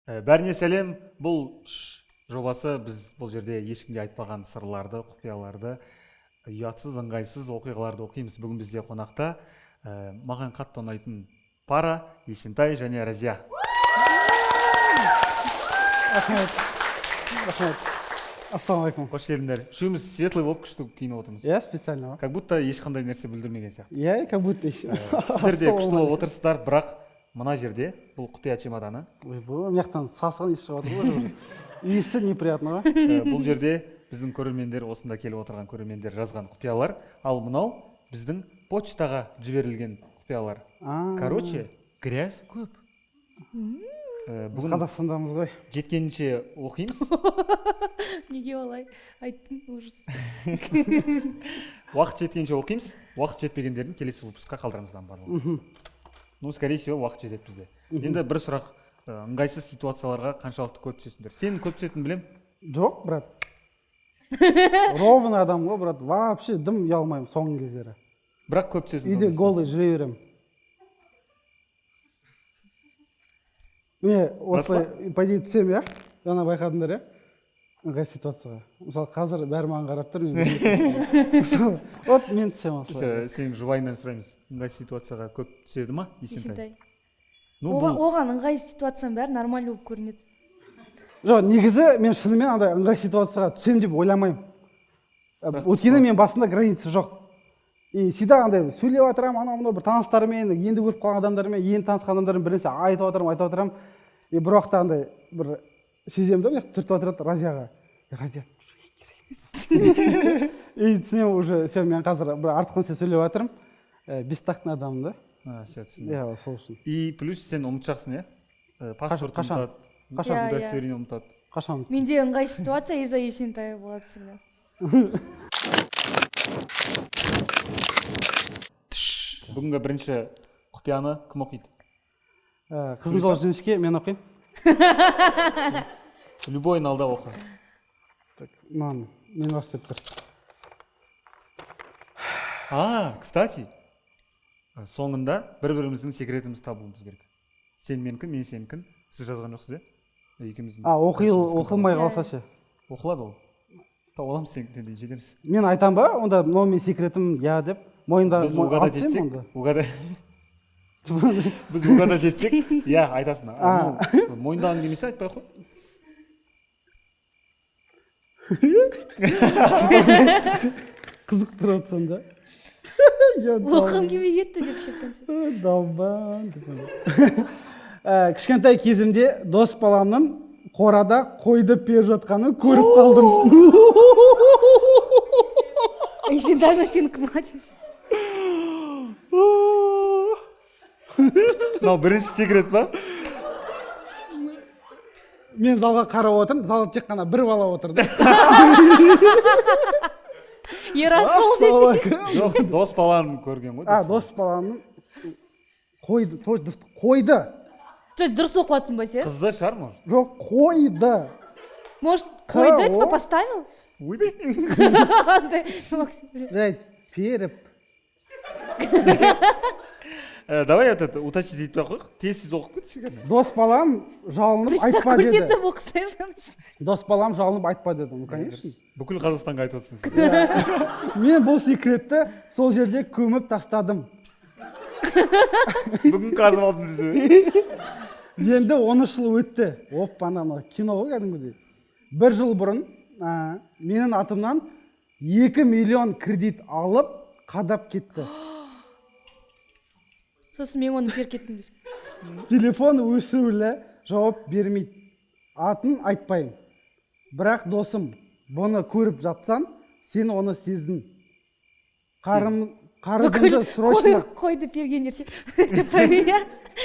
Бәріне сәлем, бұл жобасы біз бұл жерде ешкімде айтпаған сырларды, құпияларды, ұятсыз, ыңғайсыз оқиғаларды оқимыз. Бүгін бізде қонақта маған қатты ұнайтын пара, Есентай және Разия. Ассалаумалейкум. Қош келдіңдер. Үшеуміз светлый болып күшті киініп отырмыз. Я специально. Как будто ешқандай нәрсе білдірмеген сияқты. Я как будто еще. Сіздер де күшті болып отырсыздар, бірақ мына жерде бұл құпия чемоданы. Ой, бұл мияқтан сасыған иіс шығып отыр ғой. Иісі неприятно ғой. Бұл жерде біздің көрермендер, осында келіп отырған көрермендер жазған құпиялар, ал мынау біздің почтаға жіберілген құпиялар. Короче, грязь көп. Бүгін Қазақстандамыз ғой. Жеткенінше оқимыз. Неге олай айттың, ужас. Уақыт жеткенше оқимыз, уақыт жетпегендерін келесі выпускқа қалдырамыздан барлығы. Ну, скорее всего, уақыт жетеді бізде. Енді бір сұрақ, ыңғайсыз ситуацияларға қаншалықты көп түсесіңдер? Сен көп түсетінін білем? Жоқ, брат. Ровный адам ғой, брат. Вообще дым ұялмаймын соңғы кездері. Бірақ көп түсесің. Үйде голый жүре беремін. Міне, осылай, по идее, түсем, я? Жаңа байқадыңдар, я? Ыңғайсыз ситуацияға. Мысалы, қазір бәрі маған қарап тұр. Вот мен түсем осылай. Сенің жұбайынан сұраймыз. Ыңғайсыз ситуацияға көп түседі ма, Есентай? Оған ыңғайсыз ситуацияның бәрі нормально болып көрінеді. Жоқ, негізі мен шынымен андай ыңғайсыз ситуацияға түсем деп ойламаймын. Өйткені мен басында граница жоқ. И всегда андай сөйлеп отырамын, анау-мынау бір таныстармен, енді көріп қалған адамдармен, енді танысқан адамдармен бір нәрсе айтып отырамын. И бір уақытта андай бір сеземін да, түртіп отырады Разияға. Разия, и түсінемін уже, все, мен қазір бір артық нәрсе сөйлеп отырмын. Бестактный адаммын да. Иә, сол үшін. И плюс сен ұмытшақсың, иә? Паспорт ұмытады. Қашан? Удостоверение ұмытады. Қашан? Менде ыңғайсыз ситуация из-за Есентая болады всегда. Бүгінгі бірінші құпияны кім оқиды? Қызым жол жіңішке, мен оқиын. Любойын алда оқы. Мен университет бір. Кстати, соңында бір-біріміздің секретімізді табуымыз керек. Сен менікін, мен сенікін. Сіз жазған жоқсыз, е? Оқылмай қалса ше. Оқылады ол. Оламыз сенікін де жетеміз. Мен айтам ба, онда мынау мен секретім, я деп. Біз угадать етсек, біз угадать етсек, я айтасың. Мойындағың келмесе айтпай қой. Қызық тұрып отсам да. Оқым келмей кетті деп шептен. Далбан. Кішкентай кезімде дос баламның қорада қойды періп жатқанын көріп қалдым. Есентайға сен кім айтасың? Мынау бірінші секрет па? Мен залға қарап отырмын, залда тек қана бір бала отырды. Ерасыл десе. Жоқ, дос баланы көрген ғой. Дос баланың қойды. Дұрыс оқып жатсың ба сен? Қызды шығар, может? Жоқ, қойды. Может, қойды, типа поставил? Уйбе. Жайт, періп. Давай уточнить етпей қойық, тез оқып кетші. Дос балам жалынып айтпа деді. Көрсетіп оқысайын. Дос балам жалынып айтпа деді, конечно. Бүкіл Қазақстанға айтып отырсың. Мен бұл секретті сол жерде көміп тастадым. Бүгін қазып алдым десе. Енді 13 жыл өтті. Оппана, кино ғой кәдімгідей. 1 жыл бұрын менің атымнан 2 миллион кредит алып, қадап кетті. Сосын мен оны беріп кеттім. Телефон өшірулі, жауап бермейді. Атын айтпайым. Бірақ досым, бұны көріп жатсан, сен оны сездің. Қарызымды срочно... Қойды бергендер ше.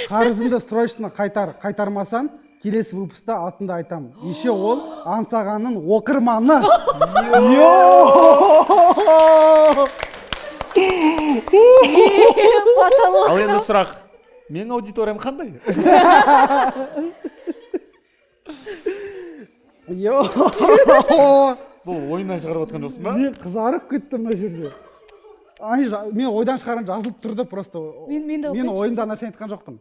Қарызымды срочно қайтармасан, келесі выпуста атында айтам. Еше ол аңсағанның оқырманы. Ал енді сұрақ, менің аудиториям қандай? Бұл ойыннан шығарып отқан жоқсың ба? Мен қызарып кеттім мына жерде. Мен ойдан шығарған жазылып тұрды просто. Мен ойымда нәрсе айтқан жоқпын.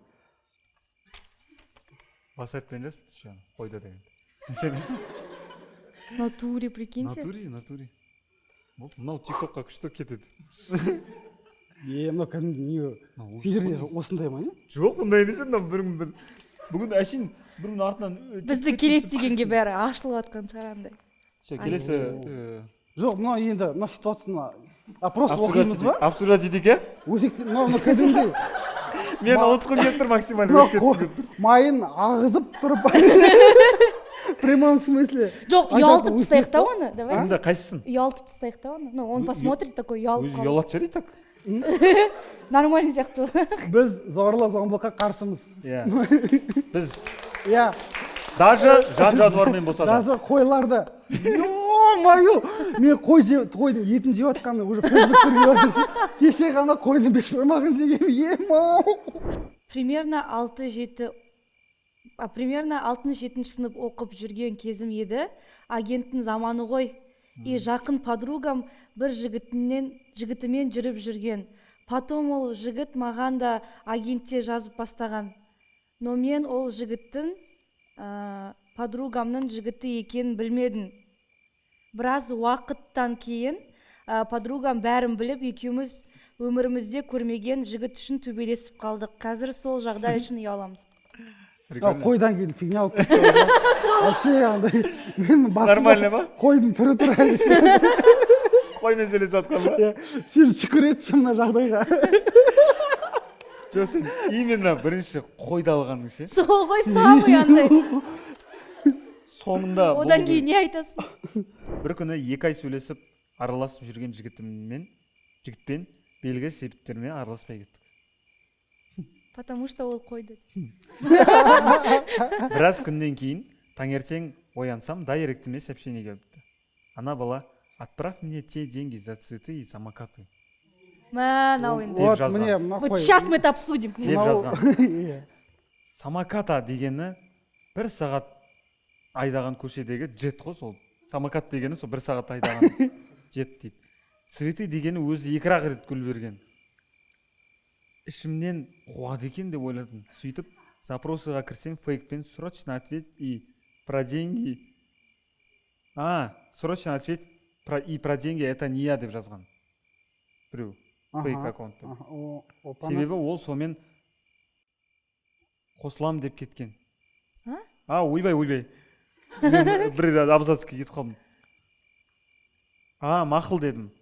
Пассатпен жазып қойды деген. Сен натуре, прикиньте. натуре. Мынау тиктокқа күшті кетеді. мынау кәдімгі не сендерде осындай ма не? Жоқ, бұндай емес еді. Бүгін әшейін бірінің артынан Бізді келеді дегенге бәрі ашылып жатқан шығар андай. келесі Жоқ, мынау енді мына ситуацияны опрос оқимыз ба? обсуждать етейік, Өзекті мынау кәдімгідей мен ұмытқым келіп тұр максимально. майын ағызып тұрып в прямом смысле. Жоқ, ұялтып тастайық та оны, давайте. Анда қайсысын? Ұялтып тастайық та оны. Ну, он посмотрит такой, ұялып Өзі қалып. ұялат шығар так. Нормальный сияқты. Біз зорлық-зомбылыққа қарсымыз. Иә. Біз Иә. даже жан-жануармен болса да. Даже қойларды. Ё-моё! Мен қойдың етін жеп жатқанын уже фейсбуктен көріп жатыр. Кеше ғана қойдың бешбармағын жегем. Примерно 6-7 сынып оқып жүрген кезім еді. Агенттің заманы ғой. И жақын подругам бір жігітімен жүріп жүрген. Потом ол жігіт маған да агентте жазып бастаған. Но мен ол жігіттің подругамның жігіті екенін білмедім. Біраз уақыттан кейін подругам бәрін біліп, екеуміз өмірімізде көрмеген жігіт үшін төбелесіп қалдық. Қазір сол жағдай үшін ұяламыз. Қойдан кейін фигня алып кетті. Вообще андай мен Нормально ма? қойдың түрі тұрады. Қой мәселесі атқан ба? Сен шүкір етші мына жағдайға. Жоқ, сен именно бірінші қойды алғаның ше. Сол ғой самый андай. Соңында Одан кейін не айтасың? бір күні 2 ай сөйлесіп араласып жүрген жігітпен белгілі себептермен араласпай кеттік. Потому что ол қойды. Біраз күннен кейін таңертең оянсам, дайректіме сообщение келіпті. Ана бала, отправь мне те деньги за цветы и самокаты. Мынау енді. Деп жазған. Вот сейчас мы это обсудим. Деп жазған. Самоката дегені 1 сағат айдаған көшедегі джет қой сол. Самокат дегені сол 1 сағат айдаған джет дейді. Цветы дегені өзі 2-ақ рет гүл берген. Ішімнен қуады екен деп ойладым. Сөйтіп, запросыға кірсем, фейкпен срочно ответь и про деньги. Срочно ответь и про деньги это не я деп жазған. Біреу. Фейк аккаунтта. Себебі ол сомен қосылам деп кеткен. Ойбай. Мен бір абзацқа кетіп қалдым. Мақыл дедім.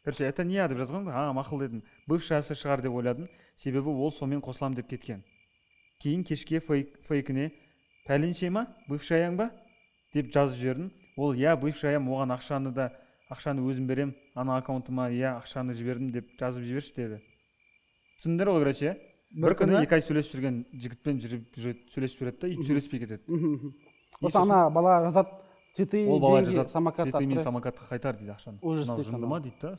Короче, это не я деп жазған ғой. Мақыл дедім. Бывшасы шығар деп ойладым. Себебі ол сомен қосылам деп кеткен. Кейін кешке фейкіне пәленше ма, бывшаяң ба деп жазып жібердім. Ол бывшаям, оған ақшаны өзім берем, ана аккаунтыма ақшаны жібердім деп жазып жіберші деді. Түсіндіңдер ғой, короче. Бір күні 2 ай сөйлесіп жүрген жігітпен сөйлесіп жүреді да, сөйлеспей кетеді. Осы ана бала жазады, цветы, деньги, самокат. Цветы мен самокатқа қайтар дейді ақшаны. Мынау жынды ма дейді да.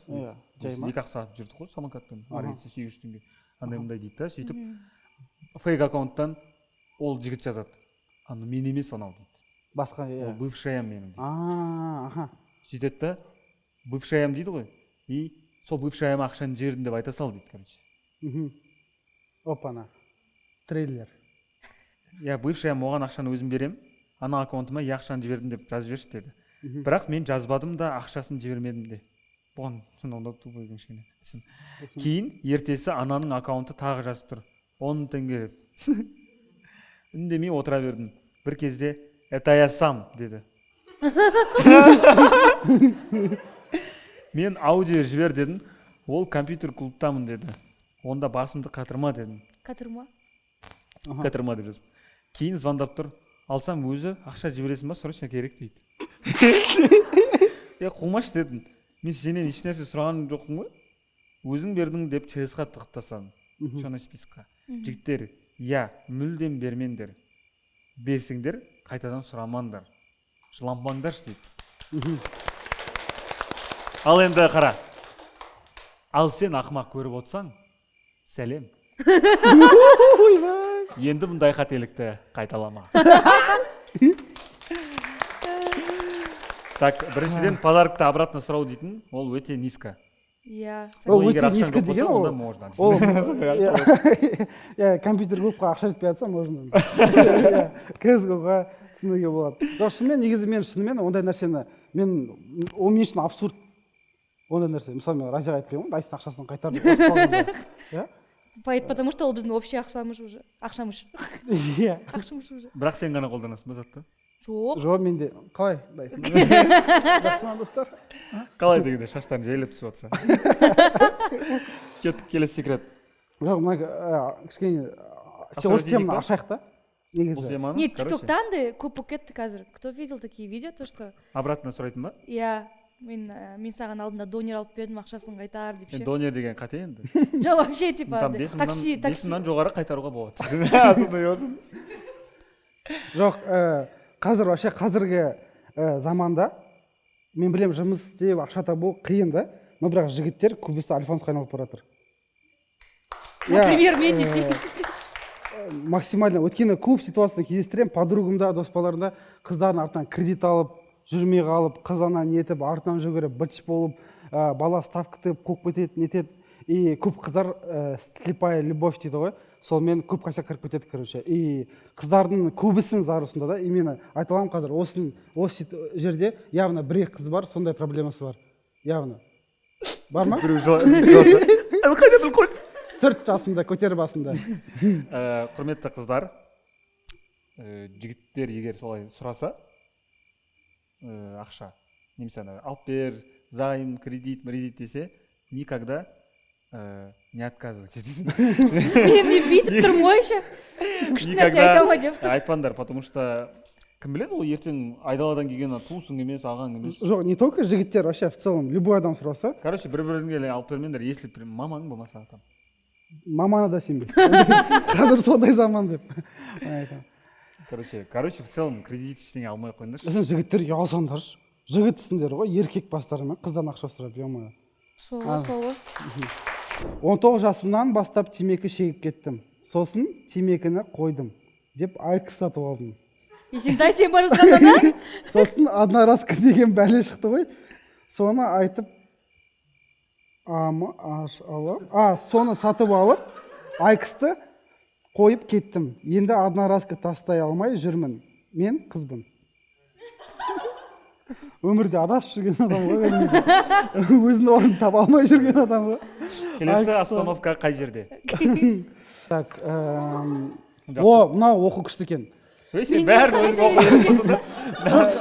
2-ақ сағат жүрдік қой самокатпен. Аргетсе 800 теңге. Андай дейді да. Сөйтіп фейк аккаунттан ол жігіт жазады. Мен емес анау дейді. Басқа, Ол бывшаям менің дейді. Сөйтеді да, бывшаям дейді ғой. И сол бывшаям ақшаны жібердім деп айта сал дейді, короче. Опана. Трейлер. Бывшаям оған ақшаны өзім берем, ана аккаунтыма ақшаны жібердім деп жазып жіберші деді. Бірақ мен жазбадым да, ақшасын жібермедім де. Бұған сонда тупой кішкене. Кейін ертесі ананың аккаунты тағы жазып тұр. 10 теңге. Үндемей отыра бердім. Бір кезде это я сам деді. Мен аудио жібер дедім. Ол компьютер клубтамын деді. Онда басымды қатырма дедім. Қатырма? Қатырма деп жазып. Кейін звондап тұр. Алсам өзі ақша жібересің ба, срочно керек дейді. Қумаш дедім. Мен сенен еш нәрсе сұрағаным жоқпын ғой. Өзің бердің деп ЧС-қа тығып тастадым. Черный списокқа. Жігіттер, мүлдем бермеңдер. Берсеңдер, қайтадан сұрамаңдар. Жыланбаңдаршы дейді. Ал енді қара. Ал сен ақымақ көріп отсаң, сәлем. Енді бұндай қателікті қайталама. Так, біріншіден подарокты обратно сұрау дейтін, ол өте низко. иә Ол егер өте ақшаң ескі жоқ болса, деген онда ол. можно. Ол иә компьютер клубқа ақша жетпей жатса можно. Иә, CS:GO-ға түсінуге болады. Жоқ, шынымен негізі мен шынымен ондай нәрсені ол мен үшін абсурд. Ондай нәрсе. Мысалы мен Разияға айтып беремін, Дайстың ақшасын қайтар деп ұрысып қалғанда. Иә? потому что ол біздің общий ақшамыз уже. Иә. Ақшамыз уже. Бірақ сен ғана қолданасың ба затты? Жоқ. Жоқ, менде қалай Дайсың? Жақсы ма достар? Қалай дегенде шаштарын жайлап түсіп жатса. Кеттік, келесі секрет. Жоқ, мына кішкене осы теманы ашайық та. Бұл Негізі. теманы, Нет, короче, тиктоктан да көп болып кетті қазір. Кто видел такие видео, то что обратно сұрайтын ба? иә мен саған алдында донер алып бердім, ақшасын қайтар деп ше. Донер деген қате енді. Жоқ, вообще типа Там такси 5 жоғары қайтаруға болады. Сондай болсын. Жоқ, қазір вообще қазіргі заманда мен білем жұмыс істеп ақша табу қиын да, но бірақ жігіттер көбісі альфонсқа айналып бара жатыр. Например, мен десең. Максимально өткені көп ситуацияны кездестіремін, подругамда, дос балаларымда қыздардың артынан кредит алып, жүрмей қалып, қызана нетіп, артынан жүгіріп, бытыш болып, бала ставка тігіп, қуып кетеді, нетеді. И көп қыздар слепая любовь дейді ғой. Сонымен көп қашақ кіріп кетеді, короче. И қыздардың көбісінің зарусында да, именно айта аламын қазір, осы жерде явно бір қыз бар, сондай проблемасы бар. Явно. Бар ма? Қайда біліп қойды? Сырт жасында, көтер басында. Құрметті қыздар, жігіттер егер солай сұраса, ақша, немесе алып бер, займ, кредит десе, никогда не отказывайтесь. Мен бүйтіп тұрмын ғой еще. Күшті нәрсе айтам ма деп. Айтпаңдар, потому что кім біледі, ол ертең айдаладан келген туысың емес, ағаң емес. Жоқ, не только жігіттер, вообще в целом любой адам сұраса. Короче, бір-біріңе алып бермеңдер, если мамаң болмаса там. Маманы да сенбе. Қазір сондай заман деп. Короче, в целом кредит ештеңе алмай қойыңдаршы. Сен жігіттер ұялсаңдаршы. Жігітсіңдер ғой, еркек бастарымен қыздан ақша сұрап ұялмай. Сол ғой. 19 жасымнан бастап темекі шегіп кеттім. Сосын темекіні қойдым деп айкс сатып алдым. Есентай, сен бар жазғанда да? Сосын одноразка деген бәле шықты ғой. Соны айтып соны сатып алып, айксты қойып кеттім. Енді одноразка тастай алмай жүрмін. Мен қызбын. Өмірде адасып жүрген адам ғой. Өзінің орнын таба алмай жүрген адам ғой. Келесі остановка қай жерде? Так, мынау оқу күшті екен. Сен бәрін өзің оқу ерсің.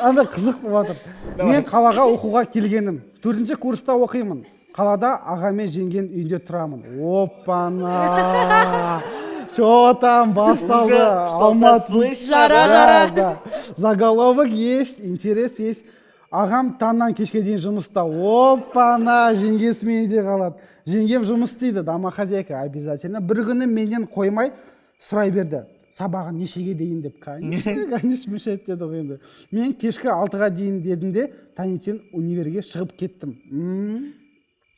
Анда қызық болып жатыр. Мен қалаға оқуға келгенім. 4-ші курста оқимын. Қалада ағамен жеңген үйінде тұрамын. Опана! Что там басталды? Алматы. Жара. Заголовок есть, интерес есть. Ағам таңнан кешке дейін жұмыста. Опана! Жеңгесімен де қалады. Жеңгем жұмыс істейді, домохозяйка обязательно. Бір күні менен қоймай сұрай берді. Сабағын нешеге дейін деп. Конечно, мешает деді ғой енді. Мен кешкі 6-ға дейін дедім де, таңертең универге шығып кеттім.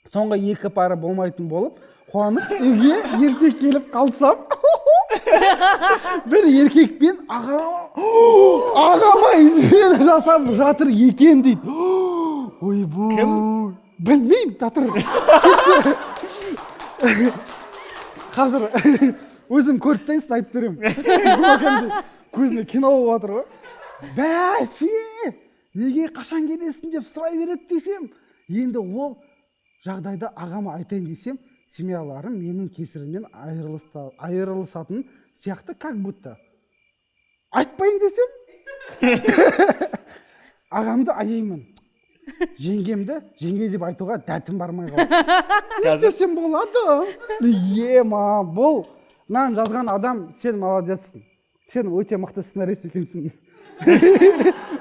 Соңғы 2 пара болмайтын болып, қуанып үйге ерте келіп қалсам, бір еркекпен ағама измена жасап жатыр екен дейді. Ойбой. Кім? Білмеймін, татыр. Кетші. Қазір өзім көріп тайынсын айтып беремін. Көзіме кино болып жатыр ғой. Бәсе, неге қашан келесің деп сұрай береді десем, енді ол жағдайда ағама айтайын десем, семьяларым менің кесірімнен айырылысатын сияқты как будто. Айтпайын десем, ағамды аяймын. Жеңгемді жеңге деп айтуға дәтім бармай қалды. Не істесем болады? Ема, бұл мынаны жазған адам, сен молодецсің. Сен өте мықты сценарист екенсің.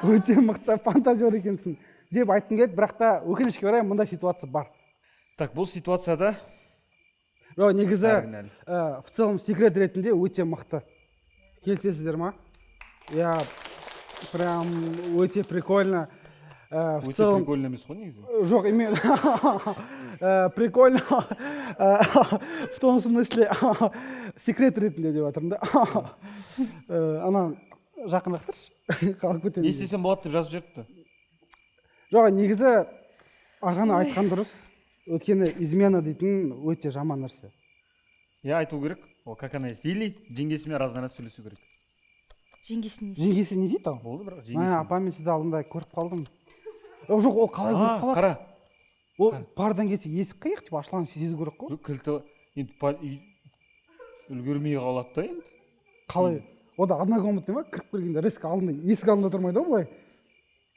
Өте мықты фантазер екенсің деп айтқым келеді, бірақ та өкінішке орай мұндай ситуация бар. Так, бұл ситуацияда негізі в целом секрет ретінде өте мықты. Келісесіздер ма? Я прям өте прикольно. Өте прикольно емес қой негізі. Жоқ, именно прикольно в том смысле секрет ретінде деп жатырмын да. Ана жақындақтыршы. Қалып кетемін. Не істесем болады деп жазып жіберіпті. Жоқ, негізі ағаны айтқан дұрыс. өйткені измена дейтін өте жаман нәрсе. Я айту керек, ол как она есть. Или жеңгесімен разный нәрсе сөйлесу керек. Жеңгесін Жеңгесі не дейді ал? Болды бірақ Мә, апам мен сізді алдында көріп қалдым. Жоқ, ол қалай көріп қалады? Қара. Ол пардан келсе есік қиық деп ашылған сезу керек қой. Жоқ, кілті енді үлгермей қалады да енді. Қалай? О да однокомнатный ма? Кіріп келгенде резко алдында, есік алдында тұрмайды ғой былай.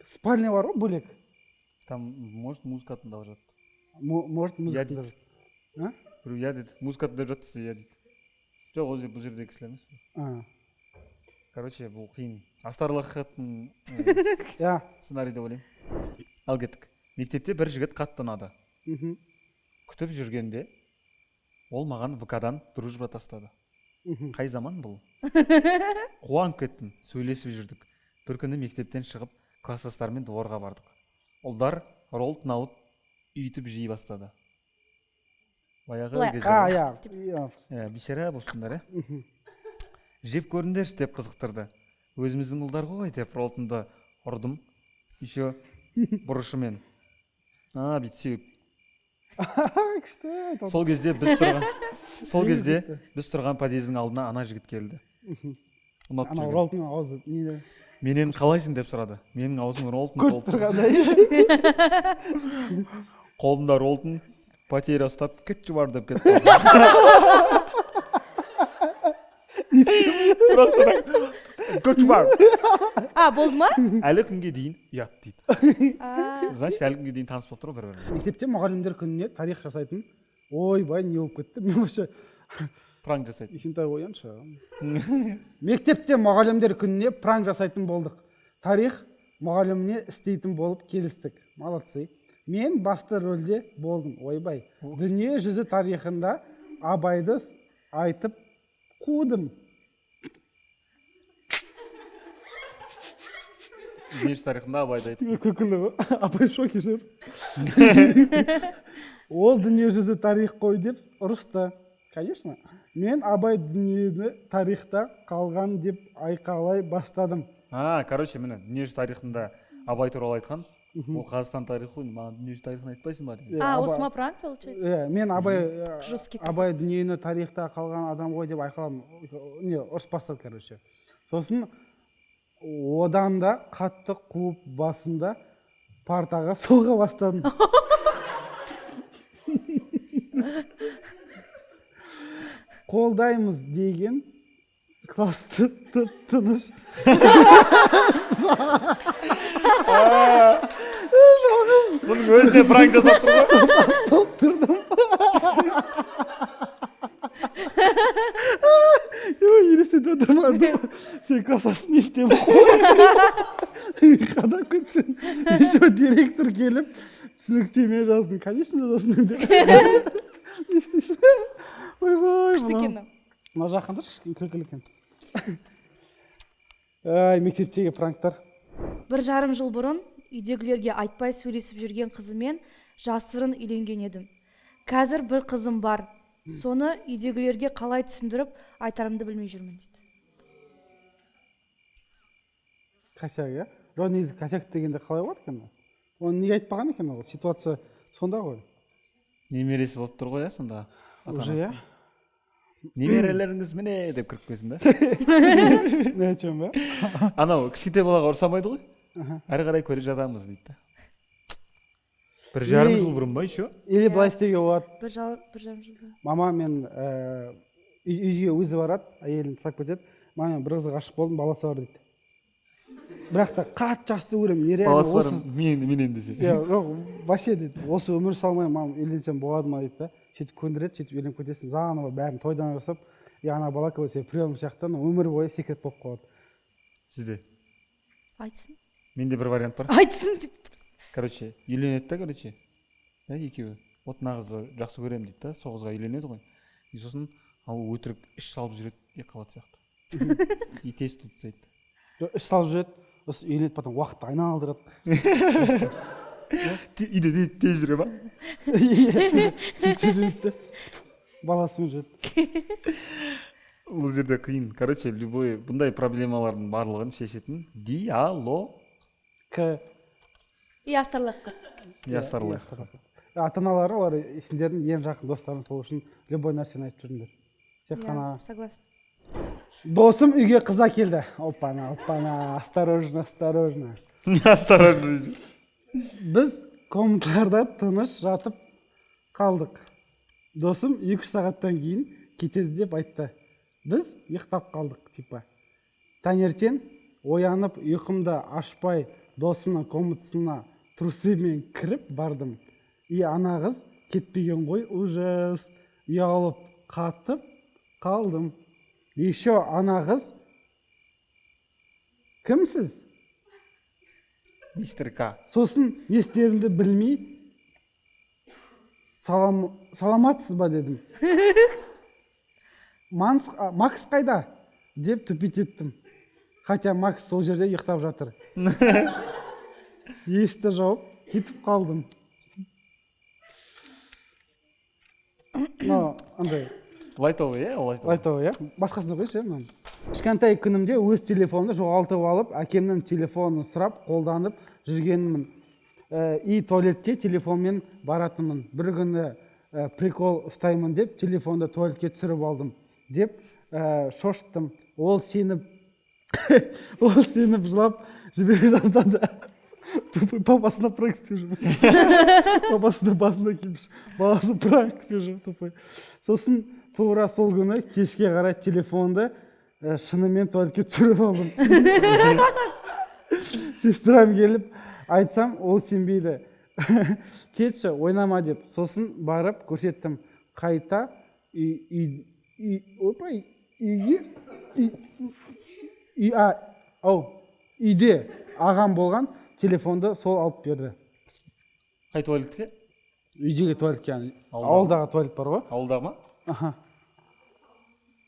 Спальня бар ғой бөлек. Там, может, музыка тыңдап жатты. Может, музыка Я дейді. А? Біреу я деді. Музыка тыңдап жатса, я дейді. Жоқ, бұл жерде кісілер емес. Короче, бұл қиын. Астарлы ақиқаттың Я. сценарий деп ойлаймын. Ал кеттік. Мектепте бір жігіт қатты ұнады. Күтіп жүргенде ол маған ВК-дан дружба тастады. Қай заман бұл? Қуанып кеттім, сөйлесіп жүрдік. Бір күні мектептен шығып, класстастармен дворға бардық. Ұлдар роллтон алып үйтіп жей бастады. Баяғы кезде бейшара болсындар, жеп көріңдерші деп қызықтырды. Өзіміздің ұлдар ғой деп роллтонды ұрдым. Еще бұрышымен. Бүйтсек. Сол кезде біз тұрған подъездің алдына ана жігіт келді. Ана роллтон аузы неде? Менен қалайсың деп сұрады. Менің аузым роллтон толып тұрғандай. Қолымда роллтон, потеря ұстап, кетші бар деп кетіп қалды. Просто так, кетші бар. Болды ма? Әлі күнге дейін ұят дейді. Значит, әлі күнге дейін таныс болып тұр ғой бір-біріне. Мектепте мұғалімдер күніне тарих жасайтын. Ойбай, не болып кетті. Мен вообще Пранк жасайды. Есентай ояншы. Мектепте мұғалімдер күніне пранк жасайтын болдық. Тарих мұғаліміне істейтін болып келістік. Молодцы. Мен басты рөлде болдым. Ойбай. Дүние жүзі тарихында Абайды айтып қудым. Дүние жүзі тарихында Абайды айтып. Күлкілі ғой. Абай шоке жүр. Ол дүние жүзі тарих қой деп ұрысты. Конечно. Мен Абай дүниені тарихта қалған деп айқалай бастадым. Короче, міне, дүние жүзі тарихында Абай туралы айтқан. Ол Қазақстан тарихы ғой, маған дүние жүзі тарихын айтпайсың ба? Осы ма пранк получается? Мен Абай дүниені тарихта қалған адам ғой деп айқаладым. Ұрыс бастады, короче. Сосын одан да қатты қуып басында партаға соға бастадым. Қолдаймыз деген класты тыныш. Бұның өзіне пранк жасап тұр ғой. Тұрдым. Елестетіп отырмадым. Сен классасын ештем қой. Қадап кетсен. Еще директор келіп, түсініктеме жаздым. Конечно, жазасың деп. Не істейсің? Ойбай. Күшті екен. Мына жақында кішкене күлкілі екен. Мектептегі пранктар. 1,5 жыл бұрын үйдегілерге айтпай сөйлесіп жүрген қызымен жасырын үйленген едім. Қазір бір қызым бар. Соны үйдегілерге қалай түсіндіріп айтарымды білмей жүрмін дейді. Косяк, иә? Жоқ, негізі косяк дегенде қалай болады екен? Оны неге айтпаған екен ол? Ситуация сонда ғой. Немересі болып тұр ғой, сонда. Уже, иә? Немерелеріңіз міне деп кіріп келсін да. Не айтсам ба? Анау кішкентай балаға ұрсамайды ғой. Әрі қарай көре жатамыз дейді. 1,5 жыл бұрын ба еще? Или былай істеуге болады. 1,5 жыл. Мама мен үйге өзі барады, әйелін тастап кетеді. Мама мен бір қызға ғашық болдым, баласы бар дейді. Бірақ та қатты жақсы көремін, нереально. Баласы бар, менен десе. Жоқ, вообще дейді, осы өмір салмай, мам, үйленсем болады ма дейді да. Сөйтіп көндіреді, сөйтіп үйленіп кетесің, заново бәрін тойдан жасап, ана бала көбесе прием сияқты өмір бойы секрет болып қалады. Сізде? Айтсын. Менде бір вариант бар. Айтсын деп. Короче, үйленеді да, короче. Екеуі. Вот мына қызды жақсы көремін дейді да, сол қызға үйленеді ғой. И сосын ал өтірік іш салып жүреді, екіқабат сияқты. И тез тұтсайды. Іш салып жүреді, осы үйленеді, потом уақытты айналдырады. Үйде тез жүре ма? Тез жүреді. Баласымен жүреді. Бұл жерде қиын. Короче, любой бұндай проблемалардың барлығын шешетін диалог. И астарлық. Ясарлық. ата аналары олар сендердің ең жақын достарың, сол үшін любой нәрсені айтып жүріңдер. Тек қана Согласна. досым үйге қыза келді. Опана, осторожно. Осторожно. Біз комнаталарда тыныш жатып қалдық. Досым 2 сағаттан кейін кетеді деп айтты. Біз ұйықтап қалдық, типа. Таңертең оянып, ұйқымды ашпай, досымның комнатасына трусымен кіріп бардым. И ана қыз кетпеген ғой, ужас. Ұялып қатып қалдым. Еще ана қыз кімсіз? Мистер К. Сосын не істерімді білмей, саламатсыз ба дедім. Макс қайда? Деп түпет еттім. Хотя Макс сол жерде ұйықтап жатыр. Есті жауып, кетіп қалдым. Андай Лайтовый, лайтовый, басқасын қойшы, мен. Кішкентай күнімде өз телефонымды жоғалтып алып, әкемнің телефонын сұрап, қолданып жүргенмін. И туалетке телефонмен баратынмын. Бір күні прикол ұстаймын деп, телефонды туалетке түсіріп алдым. Деп шоштым. Ол сеніп жылап жібере жаздады. Тупой папасына пранк істеп жүр. Папасының басына келіп, баласы пранк істеп жүр, тупой. Сосын тура сол күні кешке қарай телефонды шынымен туалетке түсіріп алдым. Сестрам келіп айтсам, ол сенбейді. Кетші, ойнама деп. Сосын барып көрсеттім. Қайта үйде ағам болған телефонды сол алып берді. Қай туалетке? Үйдегі туалетке. Ауылдағы туалет бар ғой? Ауылдағы ма? Аха.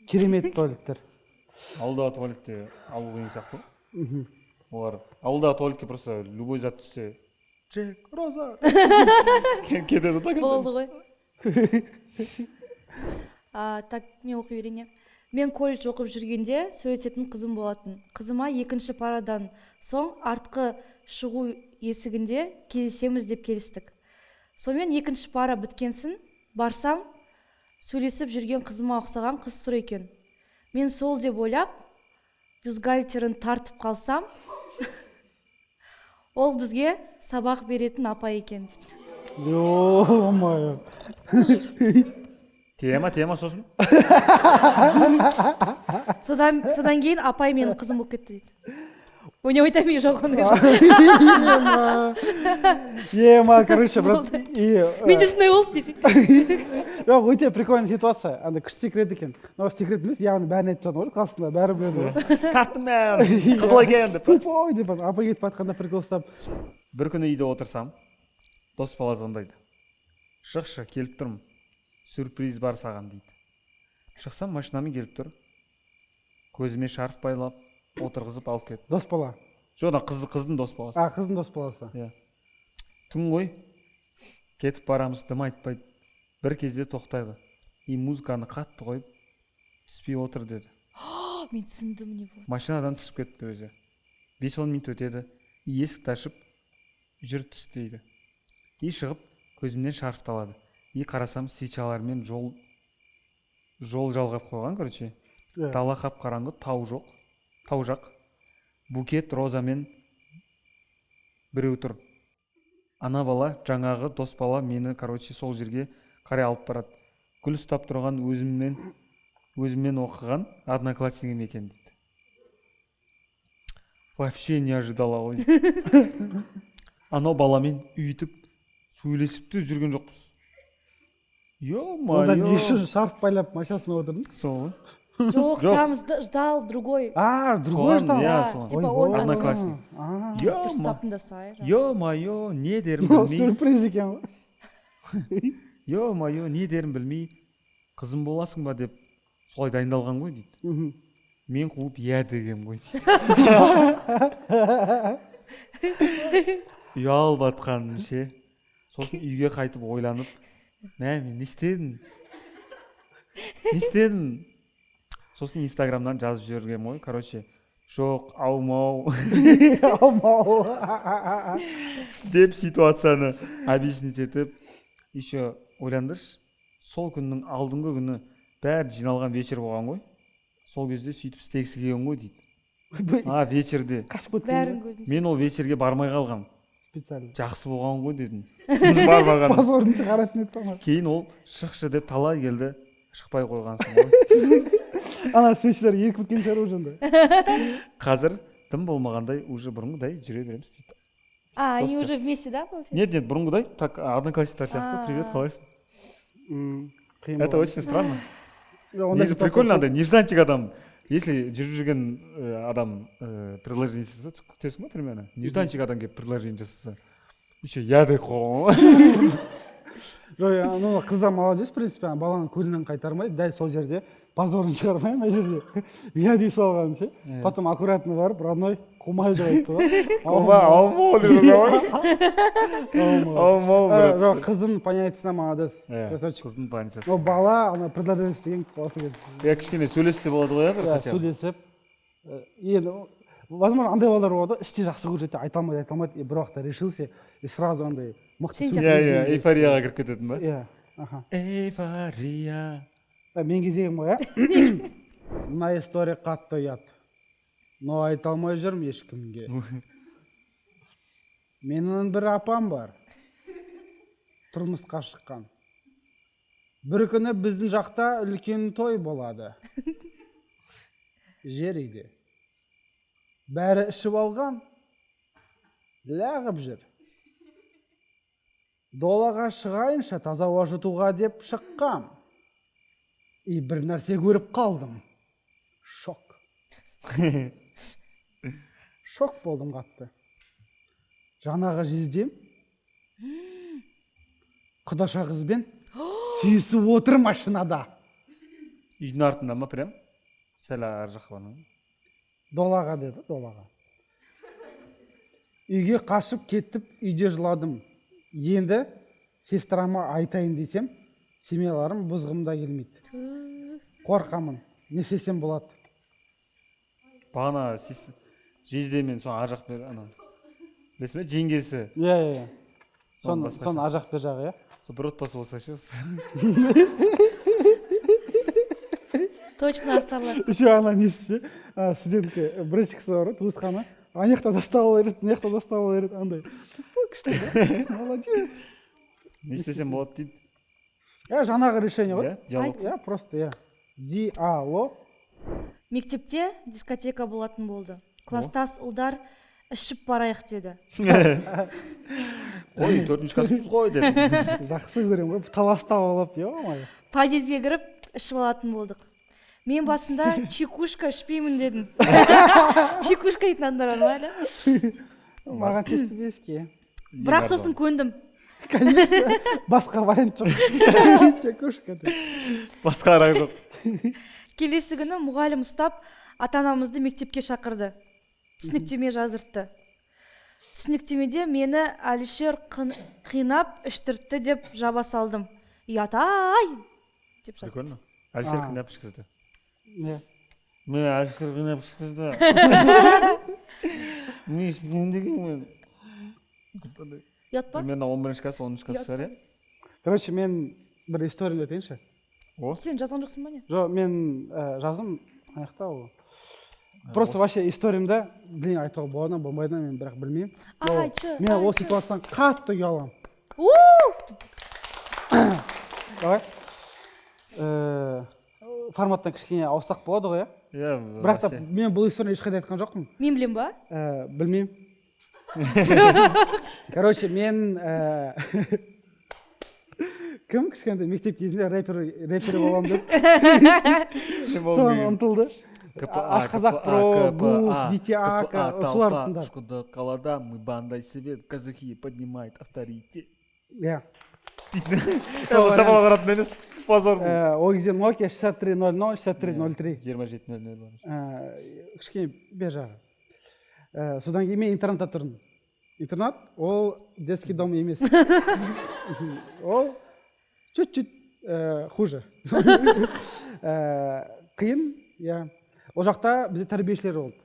Керемет туалеттер. Ауылдағы туалетте алу қиын сияқты ғой. Олар ауылдағы туалетке просто любой зат түссе, Джек, Роза. Кетеді да. Болды ғой. Так, мен оқи берейін. Мен колледж оқып жүргенде сөйлесетін қызым болатын. Қызыма 2-ші парадан соң артқы шығу есігінде кездесеміз деп келістік. Сонымен 2-ші пара біткенсін, барсам, сөйлесіп жүрген қызыма ұқсаған қыз тұр екен. Мен сол деп ойлап, бюстгальтерін тартып қалсам, ол бізге сабақ беретін апа екен. Ё-моё. Тема сосын. Содан кейін апай менің қызым болып кетті дейді. Ойнап айтамын, жоқ ондай. Ема, короче, брат. Мен де сондай болды десең. Жоқ, өте прикольная ситуация. Анда күшті секрет екен. Но секрет емес, яғни бәрін айтып жатыр ғой, қасында бәрі біледі. Тарттым мен, қызыл екен деп. Ой деп, апа кетіп жатқанда прикол ұстап. Бір күні үйде отырсам, дос бала звондайды. Шықшы, келіп тұрмын. Сюрприз бар саған дейді. Шықсам, машинамен келіп тұр. Көзіме шарф байлап, отырғызып алып кетті. Дос бала. Жоқ, қыздың дос баласы. Қыздың дос баласы. Түн ғой, кетіп барамыз, дым айтпайды. Бір кезде тоқтайды. И музыканы қатты қойып, түспей отыр деді. Мен түсіндім не болды. Машинадан түсіп кетті өзі. 5-10 минут өтеді. Есікті ашып, жүр түс дейді. И шығып, көзімнен шарф талады. И қарасам, свечалармен жол жалғап қойған, короче. Дала қап қараңғы, тау жоқ. Тау жақ. Букет розамен біреу тұр. Ана бала, жаңағы дос бала мені, короче, сол жерге қарай алып барады. Гүл ұстап тұрған өзіммен оқыған одноклассникім екен дейді. Вообще не ожидала ғой. Анау баламен үйтіп сөйлесіпті жүрген жоқпыз. Ё-моё. Одан ешін шарф байлап машинасына отырдың? Сол ғой. Жоқ, там ждал другой. Другой ждал? Иә, Типа он одноклассник. дұрыс тапындасай. Ё-моё, не дерін білмей. Сюрприз екен ғой. Ё-моё, не дерін білмей. Қызым боласың ба деп солай дайындалған ғой дейді. Мен қуып иә дегем ғой. Ұялып атқаным ше. Сосын үйге қайтып ойланып, мен не істедім? Сосын инстаграмнан жазып жүргем ғой, короче, жоқ, аумау. Аумау. Деп ситуацияны объяснить етіп, еще ойландыршы, сол күннің алдыңғы күні бәрі жиналған вечер болған ғой. Сол кезде сөйтіп істегісі келген ғой дейді. Вечерде. Қашып кеткен. бәрін көзін. Мен ол вечерге бармай қалғам. Специально. Жақсы болған ғой дедім. Бармаған. Позорын шығаратын еді ана. Кейін ол шықшы деп талай келді. Шықпай қойғансың ғой. Ана сөйтшілер еркіп кеткен шығар уже анда. Қазір тым болмағандай уже бұрынғыдай жүре береміз дейді. Они Просто. уже вместе, да, получается? Нет, бұрынғыдай, так одноклассниктар сияқты. Привет, қалайсың? Это очень странно. Негізі прикольно андай нежданчик адам. Если жүріп жүрген адам предложение жасаса, күтесің ба примерно? Нежданчик адам келіп предложение жасаса. Еще я деп қойған. Жоқ, қыздар молодец, в принципе, баланы көлінен қайтармайды, дәл сол жерде позорын шығармай, ана жерде я дей салған ше. Потом аккуратно барып, родной, қумай деп айтты ғой. Аумау деп жаза. Жоқ, қыздың понятиясына молодец. Қыздың понятиясы. Ол бала, ана предложение істеген қаласы келді. Кішкене сөйлессе болады ғой, бір Сөйлесіп. Енді, возможно, андай балалар болады, іште жақсы көрсетті, айта алмайды, бір уақытта решился, и сразу андай мықты сөйлесіп. Эйфорияға кіріп кететін ба? Иә. Эйфория. Мен кезегім ғой, ә? Мына история қатты ұят. Но айта алмай жүрмін ешкімге. Менің бір апам бар. Тұрмысқа шыққан. Бір күні біздің жақта үлкен той болады. Жер үйде. Бәрі ішіп алған. Лағып жүр. Долаға шығайынша таза ауа жұтуға деп шыққам. И бір нәрсе көріп қалдым. Шок. Шок болдым қатты. Жаңағы жездем құдаша қызбен сүйісіп отыр машинада. Үйдің артында ма прям? Сәл ар жақ бар. Долаға деді, долаға. Үйге қашып кеттіп, үйде жыладым. Енді сестрама айтайын десем, семьяларым бұзғымда келмейді. Қорқамын. Не істесем болады? Бағана жездемен соң ар жақ бер ана. Білесің бе, жеңгесі. Иә. Сон ар жақ бер жағы, иә? Сол бір отбасы болса ше. Точно астарлар. Еще ана несі ше, студентке бірінші кісі бар, туысқаны. Аяқта доставал ереді, маяқта доставал ереді, андай. Күшті, да? Молодец. Не істесем болады дейді. Жаңағы решение ғой. Диалог. Просто, диалог. Мектепте дискотека болатын болды. Класстас ұлдар ішіп барайық деді. Ой, 4-ші классымыз ғой деді. Жақсы көрем ғой, таластап алып, ё-май. Подъездге кіріп ішіп алатын болдық. Мен басында чекушка ішпеймін дедім. Чекушка дейтін адамдар бар ма, әлі? Маған сестібеске. Бірақ сосын көндім. Конечно, басқа вариант жоқ. Чекушка деп. Басқа арақ жоқ. Келесі күні мұғалім ұстап, ата-анамызды мектепке шақырды. Түсініктеме жаздыртты. Түсініктемеде мені Алишер қинап іштіртті деп жаба салдым. Ұят-ай! Деп жазды. Прикольно. Алишер қинап ішкізді. Не? Мен Алишер қинап ішкізді. Мен ішпеймін деген мен. Ұят па? Мен 11-ші класс, 10-ші класс шығар, иә? Короче, мен бір история айтайыншы. Сен жазған жоқсың ба не? Жоқ, мен жаздым, аяқта ол. Просто вообще историямда, айтуға болады ма, болмайды ма, мен бірақ білмеймін. Айтшы. Мен ол ситуациядан қатты ұяламын. Давай. Форматтан кішкене ауысақ болады ғой, иә? Бірақ та мен бұл историяны ешқайда айтқан жоқпын. Мен білем ба? Білмеймін. Короче, мен кім кішкентай мектеп кезінде рэпер боламын деп соған ұмтылды. Ашқазақ про, Гуф, Витя Ака, солар тыңдап. Шкода қалада, мы бандай свет, казахи поднимает авторитет. Иә. Сапаға қаратын емес, позор бұл. Ол кезде Nokia 6300, 6303. 2700 бар. Кішкене бер жағы. Содан кейін мен интернатта тұрдым. Интернат, ол детский дом емес. Ол чуть-чуть хуже. Қиын, иә. Ол жақта бізде тәрбиешілер болды.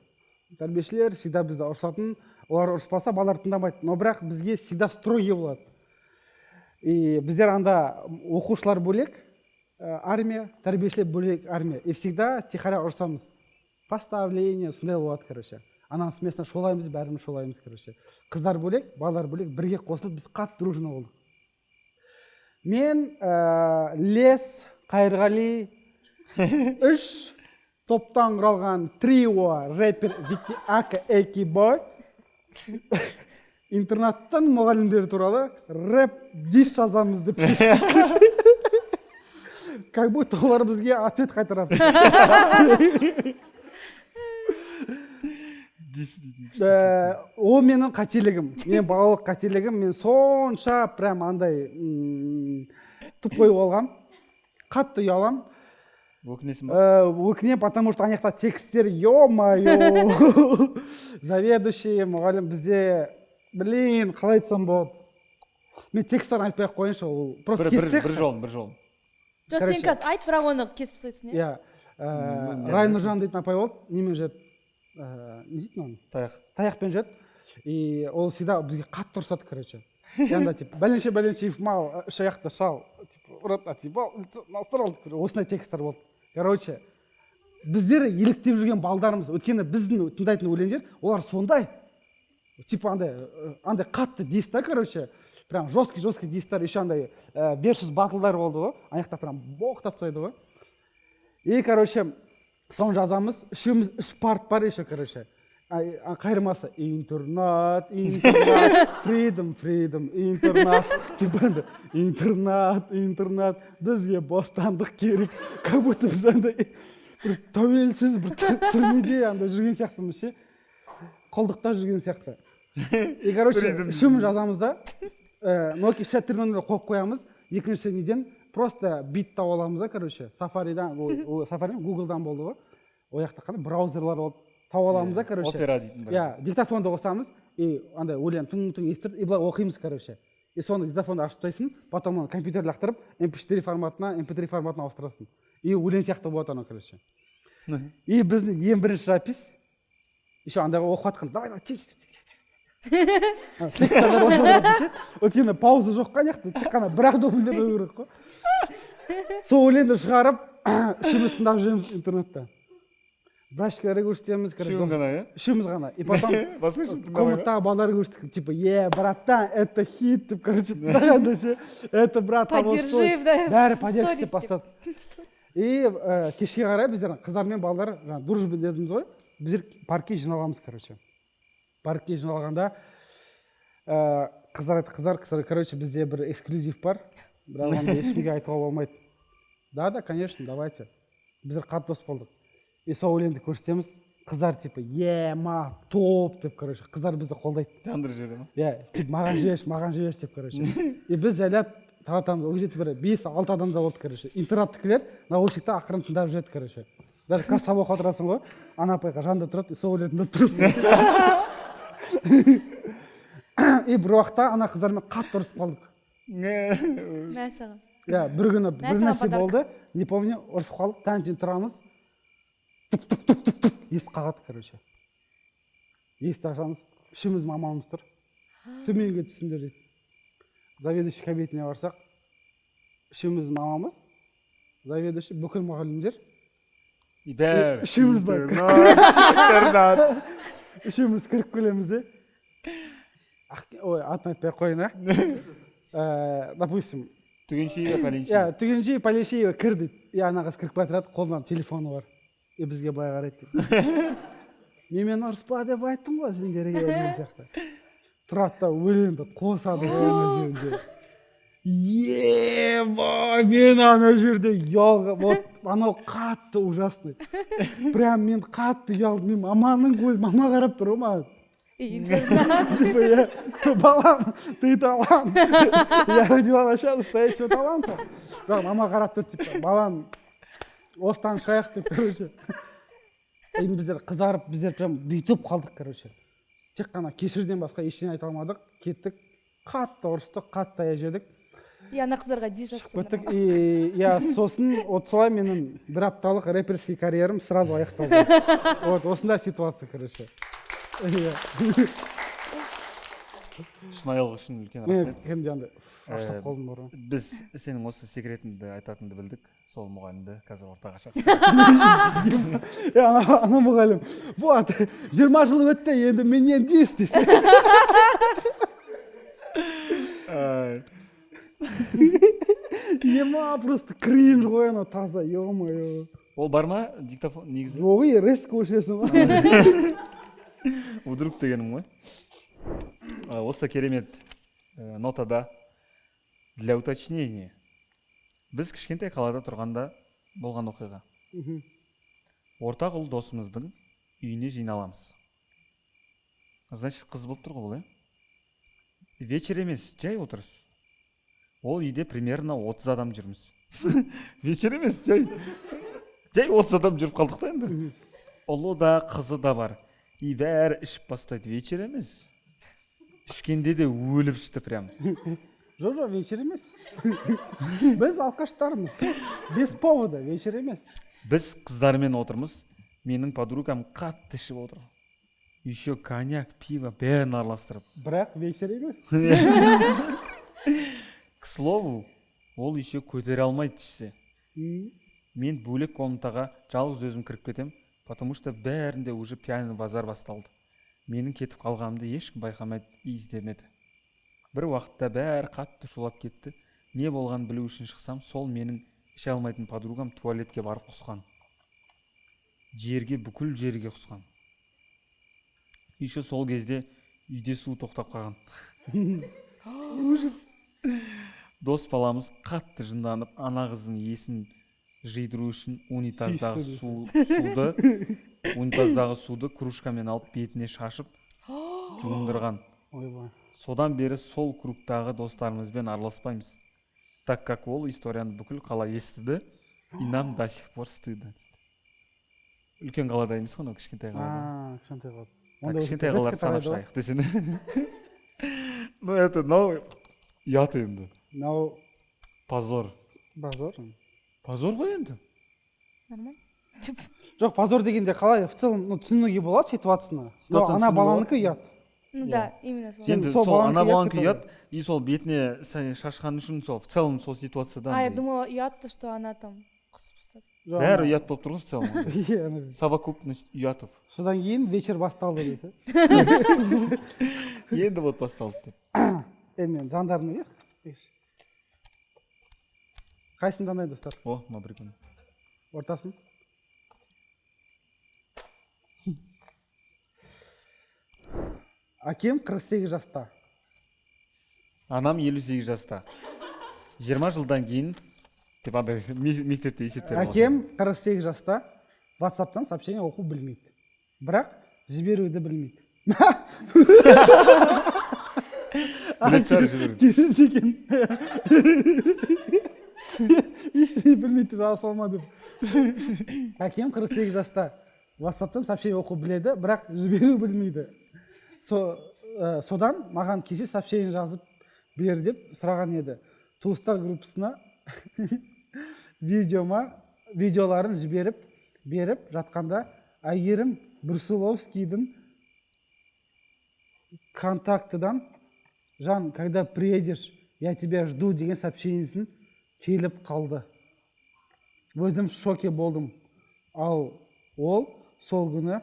Тәрбиешілер всегда бізді ұрсатын, олар ұрыспаса балалар тыңдамайды. Но бірақ бізге всегда строгий болады. И біздер анда оқушылар бөлек армия, тәрбиешілер бөлек армия. И всегда тихоря ұрсамыз. Поставление, сондай болады, короче. Ананың смесіне шолаймыз, бәріміз шолаймыз, короче. Қыздар бөлек, балалар бөлек, бірге қосылып, біз қатты дружно болдық. Мен, Лес, Қайырғали, 3 топтан құралған трио рэпер Вити Ака Эки Бой интернаттан мұғалімдер туралы рэп дис жазамыз деп шештік. Как будто олар бізге ответ қайтарады. Ол менің қателігім, мен балалық қателігім, мен сонша прям андай тупой болғам, қатты ұялам. Өкінесің ба? Өкінем, потому что аяқта тексттер, ё-моё, заведующий, мұғалім бізде, блин, қалай айтсам болады. Мен тексттарын айтпай қойыншы, ол просто кестек. Бір жолын. Жоқ, сен қазір айт, бірақ оны кесіп тастайсың, иә? Иә, Рай Нұржан дейтін апай болды, немен жүреді, не дейтін оны? Таяқпен жүреді. И ол всегда бізге қатты ұрсады, короче. Янда, типа, бәленше, ифмал, үш аяқты шал, типа, ұрат, атибал, насырал, осындай тексттер болды. Короче, біздер еліктеп жүрген балдарымыз, өткені біздің тыңдайтын өлеңдер, олар сондай, типа, андай қатты дейсті, короче, прям жесткий дейстер, еще андай 500 батылдар болды ғой, аяқта прям боқтап тастайды ғой. И, короче, соны жазамыз, үшеуміз 3 парт бар еще, короче. Қайырмасы интернат, freedom, интернат, типа интернат, бізге бостандық керек, как будто біз андай тәуелсіз бір түрмеде андай жүрген сияқтымыз ше, құлдықта жүрген сияқты. И, короче, үшеуміз жазамыз да, Nokia 3.0 қойып қоямыз, екінші неден просто бит тауып аламыз да, короче, Safari'дан, Google'дан болды ғой, ояқта қандай браузерлар болды. Тауып аламыз да, короче. Опера дейтін. Иә, диктофонды қосамыз, и андай өлең түң естіріп, и былай оқимыз, короче. И соны диктофонды ашып тастайсың, потом оны компьютер лақтырып, MP3 форматына ауыстырасың. И өлең сияқты болады ана, короче. И біздің ең бірінші запись, еще андай оқып атқан, давай, текстарда болды. Өткені пауза жоқ қанияқты, тек қана бірақ дубльдер өңірек қой. Сол өлеңді шығарып, үшеуміз тыңдап жүреміз интернетте. Брашкаларға көрсетеміз, Үшеуің ғана, иә? Үшеуміз ғана. И потом комнаттағы балаларға көрсеттік, типа, братан, это хит, деп, короче, это брат, поддержи, бәрі поддержи бастады. И кешке қарай біздер қыздар мен балалар дружба дедіміз ғой, біздер паркке жиналғанбыз, короче. Паркке жиналғанда қыздар айтты, короче, бізде бір эксклюзив бар, бірақ оны ешкімге айтуға болмайды. Да, конечно, давайте. Біздер қатты дос болдық. И сол өлеңді көрсетеміз, қыздар типа, топ деп, короче, қыздар бізді қолдайды. Тандыр жіберді ма? Иә, типа, маған жіберші деп, короче. И біз жайлап таратамыз, ол кезде бір 5-6 адамда болды, короче. Интернаттікілер наушникта ақырын тыңдап жүреді, короче. Даже қазір сабақ отырасың ғой, ана апайға жанында тұрады, сол өлеңді тыңдап тұрасың. И бір уақытта ана қыздармен қатты ұрысып қалдық. Мәсіған. Иә, бір күні бір нәрсе болды, не помню, ұрысып қалдық, таңертең тұрамыз. Есік қағады, короче. Есікті ашамыз, үшеуміз мамамыз тұр. Төменге түсіңдер дейді. Заведующий кабинетіне барсақ, үшеуміз мамамыз, заведующий, бүкіл мұғалімдер. Үшеуміз бар. Үшеуміз кіріп келеміз де. Ой, атын айтпай қойын, допустим. Түгеншеева, Полешеева. Түгеншеева, Полешеева кір дейді. Ана қыз кіріп кетіреді, қолынан телефоны бар. И бізге былай қарайды. Мен ұрыспа деп айттым ғой сендерге деген сияқты. Тұрады да өлеңді қосады ана жерде. Мен ана жерде ұялғам. Вот анау қатты ужасный. Прям мен қатты ұялдым. Мен маманың көзі, мама қарап тұр ма? Балам, ты талант. Я родила начало настоящего таланта. Мама қарап тұр, типа, балам, остан шаяқ деп, короче. Біздер қызарып, біздер прям бүйтіп қалдық, короче. Тек қана кешірден басқа ештеңе айта алмадық, кеттік, қатты ұрыстық, қатты ая жедік. Ана қыздарға диш жасап өттік. Сосын солай менің бір апталық рэперский карьерім сразу аяқталды. Вот осындай ситуация, короче. шынайылық үшін үлкен мен рахмет. кәдімгідей андай ашылып қалдым бар ғой. Біз сенің осы секретіңді айтатыныңды білдік, сол мұғалімді қазір ортаға шақырдық. Ана мұғалім вот 20 жыл өтті енді менен не істейсің? Ема просто кринж ғой анау таза, ё-моё. Ол бар ма диктофон негізі? Ой, резко өшесің ғой. Вдруг дегенім ғой. Осы керемет нотада для уточнения. Біз кішкентай қалада тұрғанда болған оқиға. Ортақ ұл досымыздың үйіне жиналамыз. Значит, қыз болып тұр ғой бұл, вечер емес, жай отырыс. Ол үйде примерно 30 адам жүрміз. Вечер емес, жай 30 адам жүріп қалдық та енді. Ұлы да, қызы да бар. И бәрі ішіп бастайды. Вечер емес. Ішкенде де өліп ішті прям. Жоқ, вечер емес. Біз алқаштармыз. Без повода, вечер емес. Біз қыздармен отырмыз. Менің подругам қатты ішіп отыр. Еще коньяк, пиво бәрін араластырып. Бірақ вечер емес. К слову, ол еще көтере алмайды ішсе. Мен бөлек комнатаға жалғыз өзім кіріп кетем, потому что бәрінде уже пьяный базар басталды. Менің кетіп қалғанымды ешкім байқамайды, іздемеді. Бір уақытта бәрі қатты шулап кетті. Не болған білу үшін шықсам, сол менің іше алмайтын подругам туалетке барып құсқан. Бүкіл жерге құсқан. Еще сол кезде үйде су тоқтап қалған. Ужас. Дос баламыз қатты жынданып, ана қыздың есін жидыру үшін унитаздағы суды кружкамен алып бетіне шашып жуындырған. Содан бері сол кругтағы достарымызбен араласпаймыз. Так как ол историяны бүкіл қала естіді, и нам до сих пор стыдно. Үлкен қалада емес қой, кішкентай қалада. Кішкентай қалада. Кішкентай қалаларды санап шығайық десең. Ну это, ұят енді. Позор. Позор ғой енді. Нормально. Жоқ, позор дегенде қалай, в целом түсінуге болады ситуацияны. Ана баланыкі ұят. Ну да, именно сол. Енді сол ана баланыкі ұят, и сол бетіне шашқан үшін сол в целом сол ситуациядан. Я думала, ұятты, что она там қысып ұстады. Бәрі ұят болып тұрғыз в целом. Совокупность ұятов. Содан кейін вечер басталды дейсі. Енді вот басталды деп. Мен жандарым ек. Қайсын таңдайды достар? О, прикольно. Ортасын. Әкем 48 жаста. Анам 58 жаста. 20 жылдан кейін деп андай мектепте есептер. Әкем 48 жаста. WhatsApp-тан сообщение оқу білмейді. Бірақ жіберуді білмейді. Білет шығар жіберуді. Кешірші екен. Ештеңе білмейді жауап салма деп. Әкем 48 жаста. WhatsApp-тан сообщение оқу біледі, бірақ жіберу білмейді. Содан маған кеше сообщение жазып бер деп сұраған еді. Туыстар группасына видеоларын беріп жатқанда Айгерім Брусиловскийдің контактыдан Жан, когда приедешь, я тебя жду деген сообщениесін келіп қалды. Өзім шоке болдым. Ал ол сол күні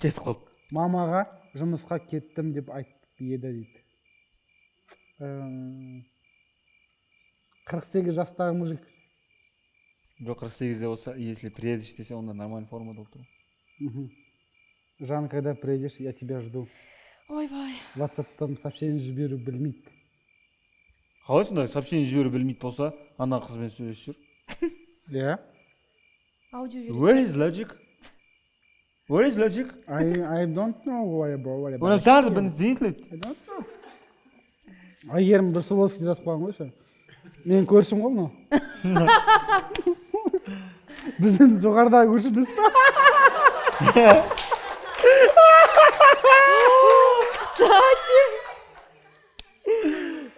кетіп қалды. Мамаға жұмысқа кеттім деп айтып еді дейді. 48 жастағы мужик. Жоқ, 48-де болса, если приедешь десе, онда нормальный формада болып тұр. Жан, когда приедешь, я тебя жду. Ойбай. WhatsApp-тан сообщение жіберу білмейді. Қалай сондай сообщение жіберу білмейді болса, ана қызбен сөйлесіп жүр. Yeah. Аудио жіберу. Where is logic? Where is logic? I don't know what about it. Оны сарды бұны дейтлет. I don't know. Айгерім Брусиловский жазып қалған ғой ше. Мен көршім ғой мынау. Біздің жоғарыдағы көршіміз ба? Кстати.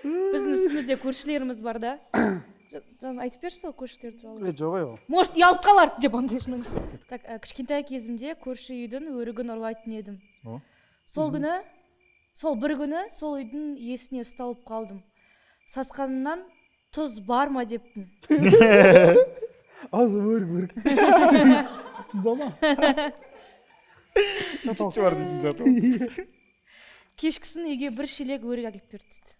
Біздің үстімізде көршілеріміз бар да. Айтып берші сол көршілерді жауабы. Жоқ ой ол. Может, ұялып қалар деп андай шын. Так, кішкентай кезімде көрші үйдің өрігін ұрлайтын едім. Сол күні сол бір күні сол үйдің иесіне ұсталып қалдым. Сасқанымнан тұз бар ма дептін. Азы өрік. Тұзда ма? Күшті бар дейтін заты. Кешкісін үйге бір шелек өрік әкеп берді дейді.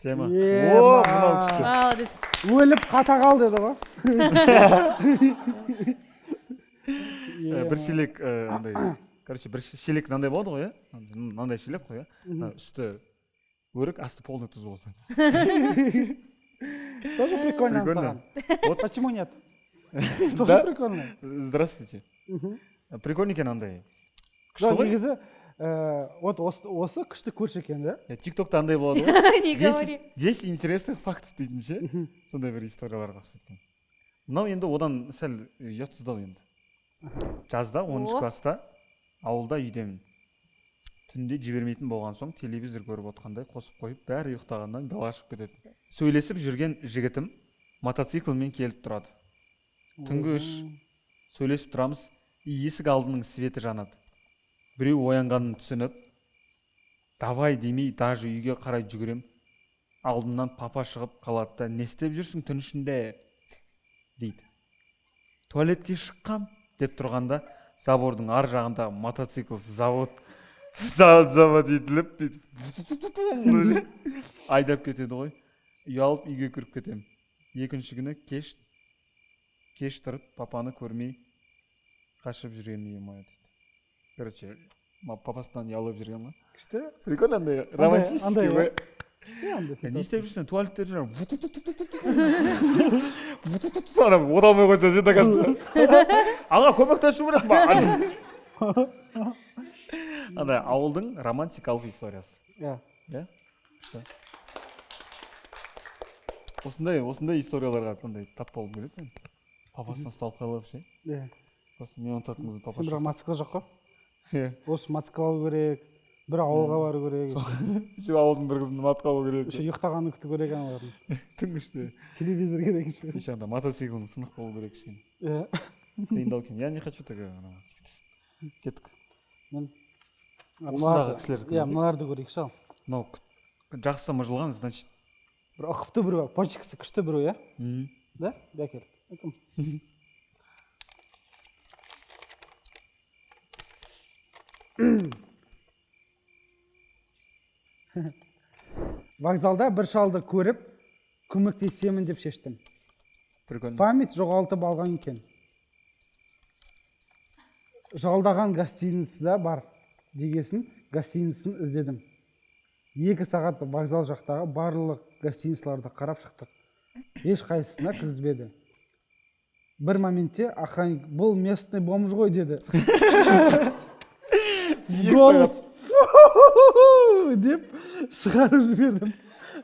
Тема. Е, О, ма. мынау күшті. Молодец. Өліп қата қал деді ғой. Бір шелек андай, короче, бір шелек мынандай болады ғой, иә? Мынандай шелек қой, иә? Үсті өрік, асты полный тұз болса. Тоже прикольно Прикольно. ансаған. Вот. Почему нет? Да? Тоже прикольно. Здравствуйте. Прикольно екен андай. Күшті Жоқ, ғой? негізі вот осы күшті көрші екен да. Тиктокта андай болады ғой. Не говори. 10 интересных фактов дейтін ше. Сондай бір историяларға ұқсайды екен. Мынау енді одан сәл ұятсыздау енді. Жазда 10 класста ауылда үйдемін. Түнде жібермейтін болған соң телевизор көріп отқандай қосып қойып, бәрі ұйықтағаннан далаға шығып кетеді. Сөйлесіп жүрген жігітім мотоциклмен келіп тұрады. Түнгі 3 сөйлесіп тұрамыз, есік алдының светі жанады. Біреу оянғанын түсініп, давай демей даже үйге қарай жүгірем. Алдымнан папа шығып қалады да, не істеп жүрсің түн ішінде дейді. Туалетке шыққам деп тұрғанда, забордың ар жағында мотоцикл завод етіліп айдап кетеді ғой. Ұялып үйге кіріп кетем. Екінші күні кеш тұрып папаны көрмей қашып жүрген үйім ой дейді. Короче, папасынан ұялып жүрген ғой. Күшті. Прикольно андай романтический ғой. Күшті андай. Не істеп жүрсің? Туалетте жүрген. Сара одан қойса жета қатса. Аға көмектесу керек па? Андай ауылдың романтикалық историясы. Иә. Иә? Осындай историяларға қандай тап болып келеді. Папасынан ұсталып қалып ше. Иә. Просто мен ұнататын қыздың Сен папасы. бірақ мотоцикл жоқ қой. Иә. Осы мотоцикл алу керек, бір ауылға бару керек. Шу ауылдың бір қызын ұнатып қалу керек. Еще ұйықтағанын күту керек аналардың. Түнгі іште. Телевизор керек еще. Еще анда мотоциклың сынық болу керек ше. Иә. Қиындау екен. Я не хочу такого. Кеттік. Мен Осындағы кісілер. Иә, мыналарды көрейікші ал. Мынау жақсы мыжылған, значит. Бір ұқыпты біреу, почкасы күшті біреу, иә? Да? Бәкел. Вокзалда бір шалды көріп, көмектесемін деп шештім. Прикольно. Память жоғалтып алған екен. Жалдаған гостиницада бар дегесін, гостиницасын іздедім. 2 сағат вокзал жақтағы барлық гостиницаларды қарап шықтық. Еш қайсысына кіргізбеді. Бір моментте охранник бұл местный бомж ғой деді. Голос деп шығарып жібердім.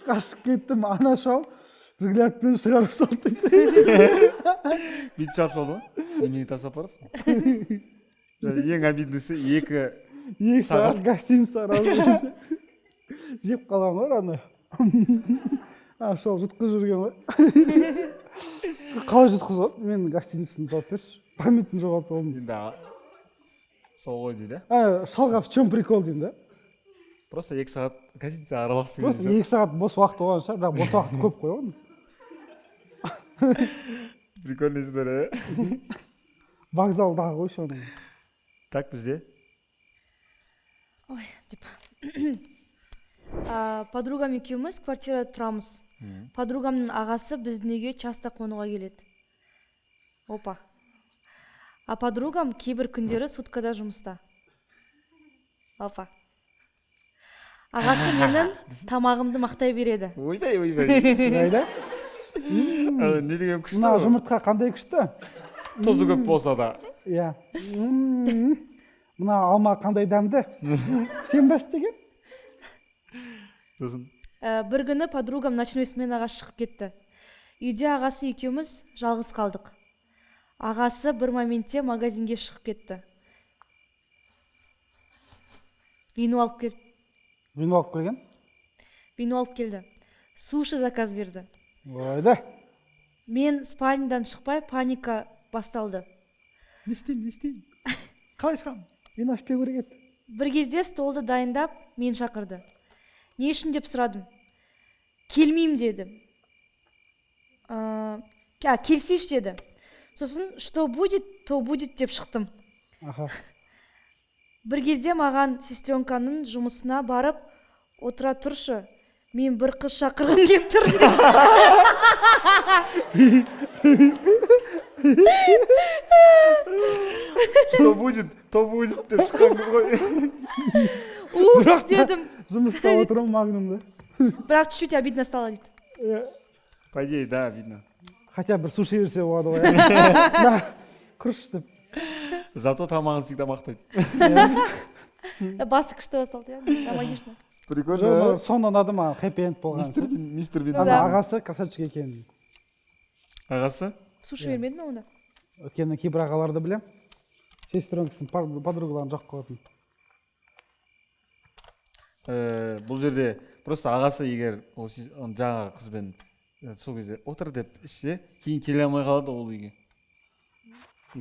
Қашып кеттім, ана шал взглядпен шығарып салды. Бүйтіп шығарып салды ма? Немене тастап барасың? Ең обидныйсы 2 сағат гостиница разы жеп қалған ғой ана. Шал жұтқыз жүрген ғой. Қалай жұтқыз? Мен гостиницаны тауып берші. Памятін жоғалтып алдым. Сол ғой дейді. Шалға в чем прикол деймін да. Просто 2 сағат гостиница аралақсың. Просто 2 сағат бос уақыт болған шығар, бірақ бос уақыт көп қой ғой. Прикольная история. Вокзалдағы ғой шоның. Так бізде. Ой, деп. Подругам екеуміз квартирада тұрамыз. Подругамның ағасы біздің үйге часто қонуға келеді. Опа. А подругам кейбір күндері суткада жұмыста. Опа. Ағасы менің тамағымды мақтай береді. Ойбай. Қайда? Не деген күшті. Мына жұмыртқа қандай күшті? Тұзы көп болса да. Иә. Мына алма қандай дәмді? Сен бас деген? Бір күні подругам ночной сменаға шығып кетті. Үйде ағасы екеуміз жалғыз қалдық. Ағасы бір моментте магазинге шығып кетті. Вино алып келді. Вино алып келген? Вино алып келді. Суши заказ берді. Ойда. Мен спальнядан шықпай паника басталды. Не істеймін? Қалай шығамын? Вино ішпеу керек еді. бір кезде столды дайындап мен шақырды. Не үшін деп сұрадым. Келмеймін дедім. Келсейші деді. Сосын что будет, то будет деп шықтым. Аха. Бір кезде маған сестренканың жұмысына барып отыра тұршы. Мен бір қыз шақырғым келіп тұр. Что будет, то будет деп шыққанбыз ғой. Ух, дедім. Жұмыста отырмын магнумда. Бірақ чуть-чуть обидно стало дейді. По идее, да, видно. Хотя бір суши берсе болады ғой. Да, құрыш деп. Зато тамағын всегда мақтайды. Басы күшті басталды, романтично. Прикольно. Соны ұнады ма, хэппи-энд болған. Мистер Бин. Ана ағасы красавчик екен. Ағасы? Суши бермеді ме онда? Өйткені кейбір ағаларды білем. Сестренкасын, подругаларын жоқ қылатын. Бұл жерде просто ағасы егер жаңағы қызбен сол кезде отыр деп ішсе, кейін келе алмай қалады ол үйге.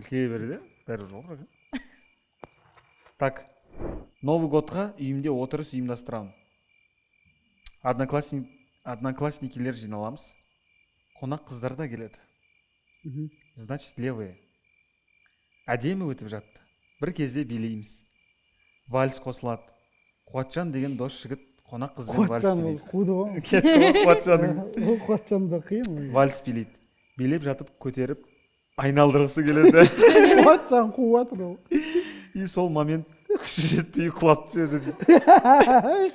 Келе береді, бәрі жоқ. Так, Новый годқа үйімде отырыс ұйымдастырамын. Одноклассникилер жиналамыз. Қонақ қыздар да келеді. Значит, левые. Әдемі өтіп жатты. Бір кезде билейміз. Вальс қосылады. Қуатжан деген дос жігіт қонақ қызбен вальс билейді. Қуды ғой. Кетті ғой Қуатжаның. Қуатжанды қиын. Вальс билейді. Билеп жатып көтеріп айналдырғысы келеді. Қуатжан қуатыр ол. И сол момент күші жетпей құлап түседі.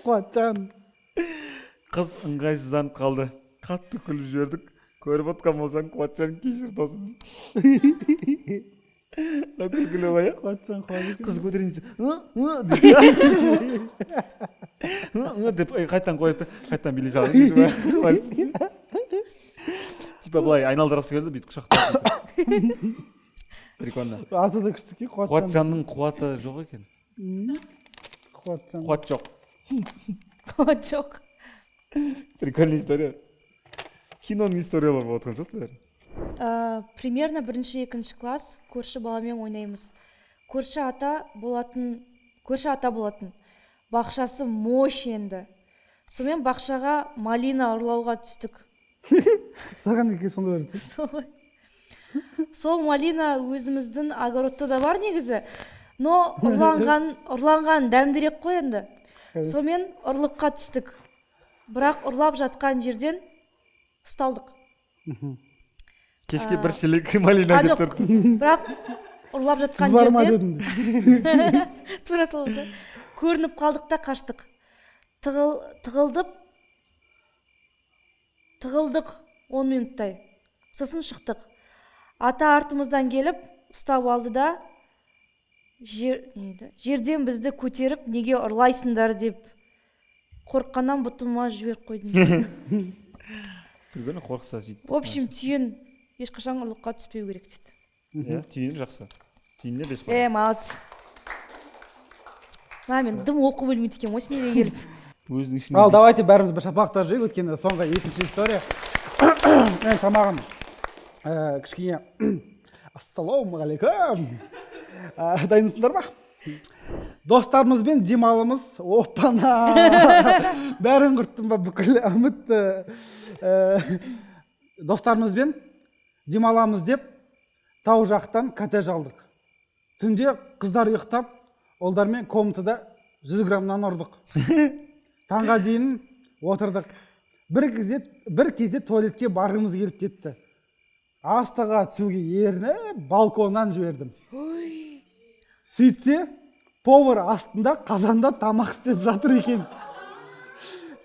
Қуатжан. Қыз ыңғайсызданып қалды. Қатты күліп жібердік. Көріп отқан болсаң, Қуатжан кешір досың. Күлкілі ғой, Қуатжан қуатжан. қыз көтерейін деп қайтан қойды, қайтан билей салды. Типа былай айналдырғысы келді, бүйтіп құшақтап. Прикольно. Аты да күшті ке, Қуатжан. Қуатжанның қуаты жоқ екен. Қуатжан. Қуат жоқ. Қуат жоқ. Прикольная история. Киноның историялары болып отқан жоқ бәрі. Примерно 1-2 класс көрші баламен ойнаймыз. Көрші ата болатын. Бақшасы мош енді. Сонымен бақшаға малина ұрлауға түстік. Саған неге сонда берді? Сол малина өзіміздің огородта да бар негізі. Но ұрланған дәмдірек қой енді. Сонымен ұрлыққа түстік. Бірақ ұрлап жатқан жерден ұсталдық. Кешке бір шелек малина деп берді. Бірақ ұрлап жатқан Сіз бар ма жерден дедім. тура сол болса. Көрініп қалдық та қаштық. Тығылдық 10 минуттай. Сосын шықтық. Ата артымыздан келіп ұстап алды да жерден бізді көтеріп неге ұрлайсыңдар деп қорыққаннан бұтыма жіберіп қойдым. Прикольно, қорықса сөйтіп. В общем, түйін ешқашан ұрлыққа түспеу керек дейді. Түйін жақсы. Түйінне 5 қой. Молодцы. Мен дым оқу білмейді екен, осы неге келіп. Өзінің ішінде. Ал давайте бәріміз бір шапалақтап жүрейік, өйткені соңғы екінші история. Мен тамағым кішкене ассалаумағалейкум. Дайынсыңдар ма? Достарымызбен демалымыз, опана. Бәрін құрттым ба бүкіл үмітті. Достарымызбен демаламыз деп тау жақтан коттедж алдық. Түнде қыздар ұйықтап, олдармен комнатада 100 граммнан ұрдық. Таңға дейін отырдық. Бір кезде туалетке барғымыз келіп кетті. Астыға түсуге еріне балконнан жібердім. Сөйтсе, повар астында қазанда тамақ істеп жатыр екен.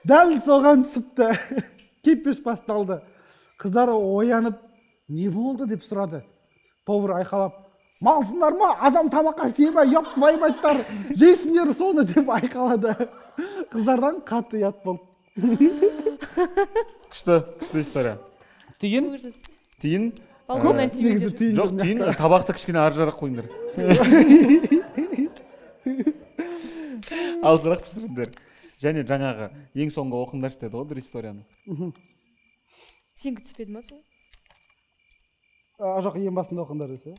Дәл соған түсіпті. Кепеш басталды. Қыздар оянып, не болды деп сұрады. Повар айқалап, малсыңдар ма? Адам тамаққа сүймей, ұят баймайттар. Жейсіңдер соны деп айқалады. Қыздардан қатты ұят болды. Күшті история. Түйін? Балконнан сүймеңдер. Жоқ, түйін табақты кішкене ар жарақ қойыңдар. Ал сұрақ пісіріңдер. Және жаңағы ең соңғы оқыңдаршы деді ғой бір историяны. Сен күтіспедің ма сол? Жоқ, ең басында оқыңдар десе.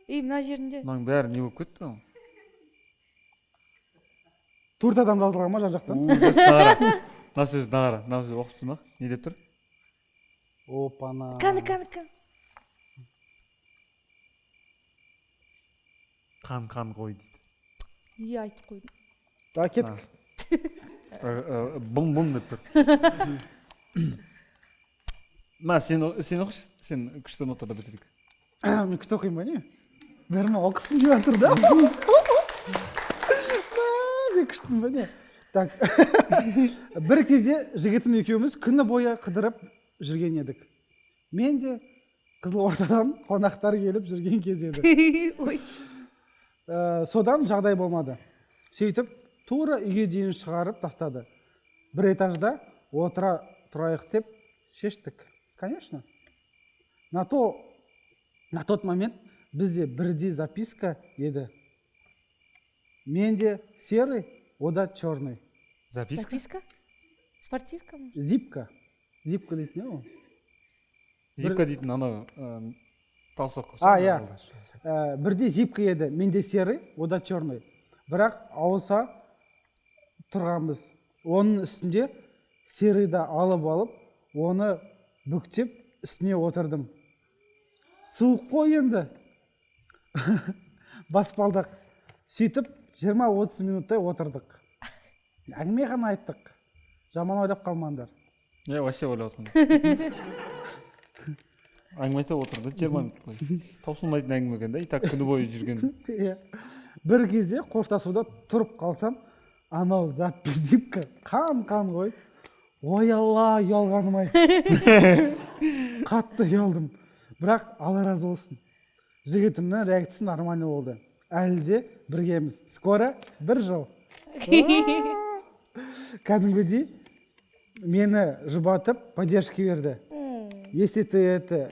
мына жерінде. мынаның бәрі не болып кетті ғой? 4 адам жазылған ма жан жақтан? Мына сөз нағара. Мына сөз оқып тұрсың ба? Не деп тұр? Опана. Кәні. Қан қой дейді. Неге айтып қойдым? Да, кеттік. Бұң деп тұр. Ма, сен оқыш, сен күшті нотада бітірейік. Мен күшті оқимын ба не? Бәріме оқысын деп жатыр да. Мен күштімін ба не? Так. Бір кезде жігітім екеуміз күні бойы қыдырып жүрген едік. Мен де Қызылордадан қонақтар келіп жүрген кез еді. Ой. Содан жағдай болмады. Сөйтіп, тура үйге дейін шығарып тастады. Бір этажда отыра тұрайық деп шештік. Конечно. На тот момент бізде бірдей записка еді. Менде серый, ода черный. Записка? Спортивка ма? Зипка. Зипка дейді не ол? Зипка дейтін анау таусақ. Иә. Бірде зипка еді. Менде серый, ода черный. Бірақ ауыса тұрғанбыз. Оның үстінде серыйды алып, оны бүктеп үстіне отырдым. Суық қой енді. Баспалдық. Сөйтіп 20-30 минуттай отырдық. Әңгіме ғана айттық. Жаман ойлап қалмаңдар. Вообще ойлап отырмын. Әңгіме айта отырды, 20 минут бойы. Таусылмайтын әңгіме екен да, и так күні бойы жүрген. Бір кезде қоштасуда тұрып қалсам, анау запизипка қан ғой. Ой алла, ұялғаным ай. Қатты ұялдым. Бірақ Алла разы болсын. Жігітімнің реакциясы нормально болды. Әлі де біргеміз. Скоро 1 жыл. Кәдімгідей мені жұбатып поддержка берді. Если ты это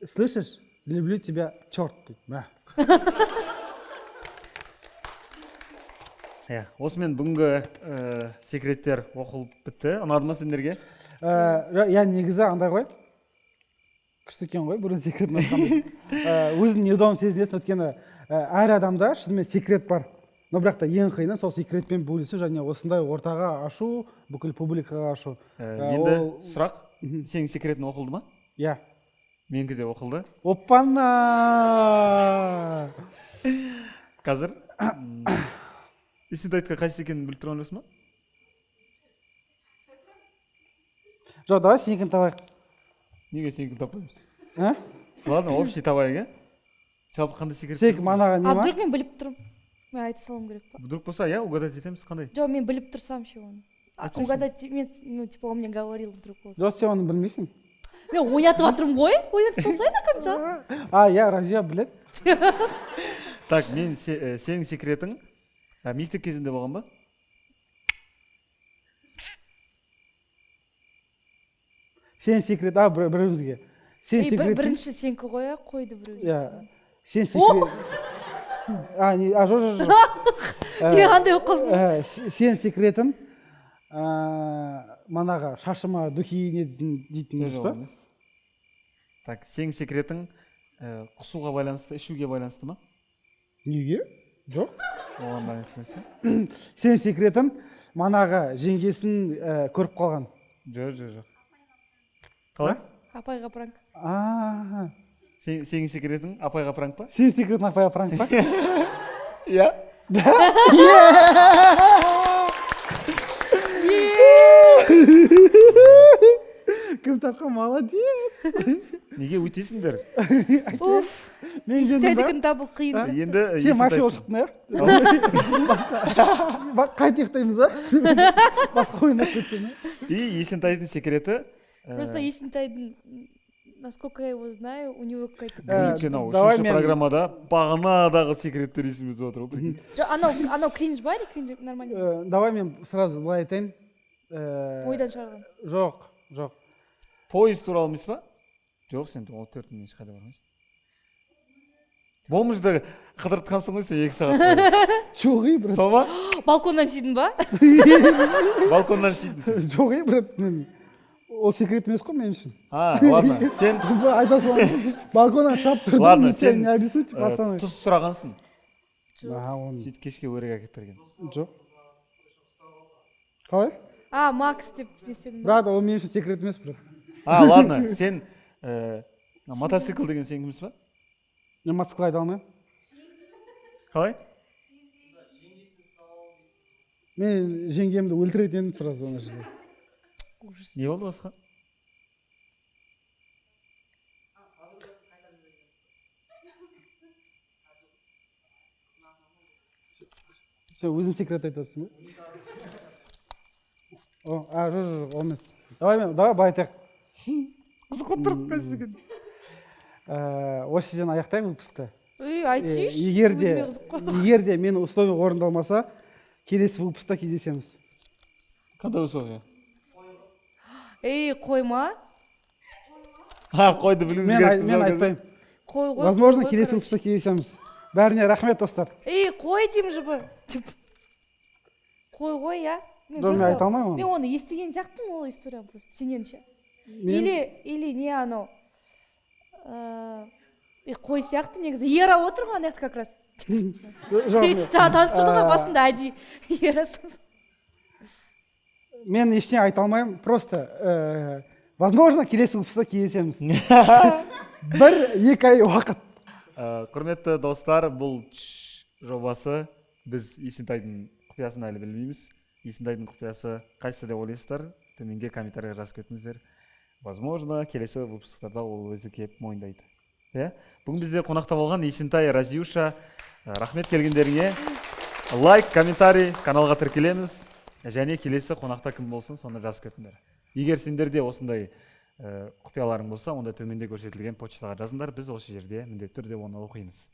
слышишь, люблю тебя, черт. Осымен бүгінгі секреттер оқылып бітті. Ұнады ма сендерге? Негізі андай ғой. Күшті екен ғой, бұрын секретін айтқанды. Өзін неудобно сезінесің, өйткені әр адамда шынымен секрет бар. Но бірақ та ең қиыны сол секретпен бөлісу және осындай ортаға ашу, бүкіл публикаға ашу. Енді сұрақ, сенің секретің оқылды ма? Иә. Менікі де оқылды. Оппана! Қазір Есентайдқа қайсы екенін біліп тұрған жоқсың ба? Жоқ, давай сенікін табайық. Неге сенікін таппаймыз? Ладно, общий табайық, ә? Жалпы қандай секрет? Сенікі манаға не ма? Вдруг мен біліп тұрмын. Мен айта салам керек па? Вдруг болса, угадать етеміз қандай? Жоқ, мен біліп тұрсам ше оны. Угадать, мен, он мне говорил вдруг болса. Жоқ, сен оны білмейсің. Мен ойнатып жатырмын ғой, ойнатып салсай до конца. Иә, Разия білет. Так, мен сенің секретің мектеп кезінде болған ба? Сен секрет, біреуімізге. Бірінші сенкі қоя, қойды біреуімізге. Сен секрет. Жоқ. Не қандай оқылды? Сен секретің манаға шашыма духи дейтін емес па? Так, сенің секретің құсуға байланысты, ішуге байланысты ма? Неге? Жоқ. Оған байланысты ма? Сен секретің манаға жеңгесін көріп қалған. Жоқ. Қалай? Апайға пранк. Сенің секретің апайға пранк па? Сен секретің апайға пранк па? Иә. Кім тапқан молодец. Неге өйтесіңдер? Есентайдікін табу қиын. Сен мафия шықтың, ә? Қайт ұйықтаймыз, а? Басқа ойнап кетсең. И Есентайдың секреті... Просто Есентайдың, насколько я его знаю, у него какая-то кринж. Үшінші программада бағанадағы секреттер есіме түсіп отыр. Анау кринж бар, кринж нормально. Давай мен сразу былай айтайын. Ойдан шығарған. Жоқ. Поезд туралы емес па? Жоқ, сен 14-мен ешқайда бармайсың. Болмышды қыдыртқансың ғой сен 2 сағат бойы. Жоқ, брат. Сол ма? Балконнан сүйдің ба? Балконнан сүйдің сен. Жоқ, брат. ол секрет емес қой мен үшін. Ладно, сен Айтасың ғой, балконнан шап тұрдым, Ладно, сен сен не обессудь, пацаны. тұз сұрағансың. Оны Сөйтіп кешке өрек әкеп берген. жоқ. Қалай? Макс деп десең. Брат, ол мен үшін секрет емес, брат. Ладно, сен мотоцикл деген сен кімсің ба? Мен мотоцикл айта алмаймын. Қалай? Мен жеңгемді өлтіретінін сразу ана жерде. Не болды басқа? Сен өзің секрет айтып жатрсың ба? Жоқ, ол емес. Давай былай айтайық. Қызық отырып қайсы Осы жерден аяқтайық выпусқты. Айтшы. Егер де мен условия орындалмаса, келесі выпуста кездесеміз. Қандай условия? Қойма. Қойды білуіміз керек. Мен айтпаймын. Қой. Возможно, келесі выпуста кездесеміз. Бәріне рахмет, достар. Қой деймін жібі. Қой, я. Мен айта алмаймын. Мен оны естіген сияқтымын, ол история просто сененше. Или не анау. Қой сияқты негізі. Ера отырған аяқты как раз. Жаңа таныстырдың ғой басында әдей. Ерасың. Мен ештеңе айта алмаймын. Просто, возможно, келесі выпуста кездесеміз. 1-2 ай уақыт. Құрметті достар, бұл жобасы біз Есентайдың құпиясын әлі білмейміз. Есентайдың құпиясы қайсы деп ойлайсыздар? Төменге комментария жазып кетіңіздер. Возможно, келесі выпусктарда ол өзі кеп мойындайды. Бүгін бізде қонақта болған Есентай, Разиюша. Рахмет келгендеріңе. Лайк, комментарий, каналға тіркелеміз. Және келесі қонақта кім болсын, соны жазып кетіңдер. Егер сендерде осындай құпияларың болса, онда төменде көрсетілген почтаға жазыңдар. Біз осы жерде міндетті түрде оны оқимыз.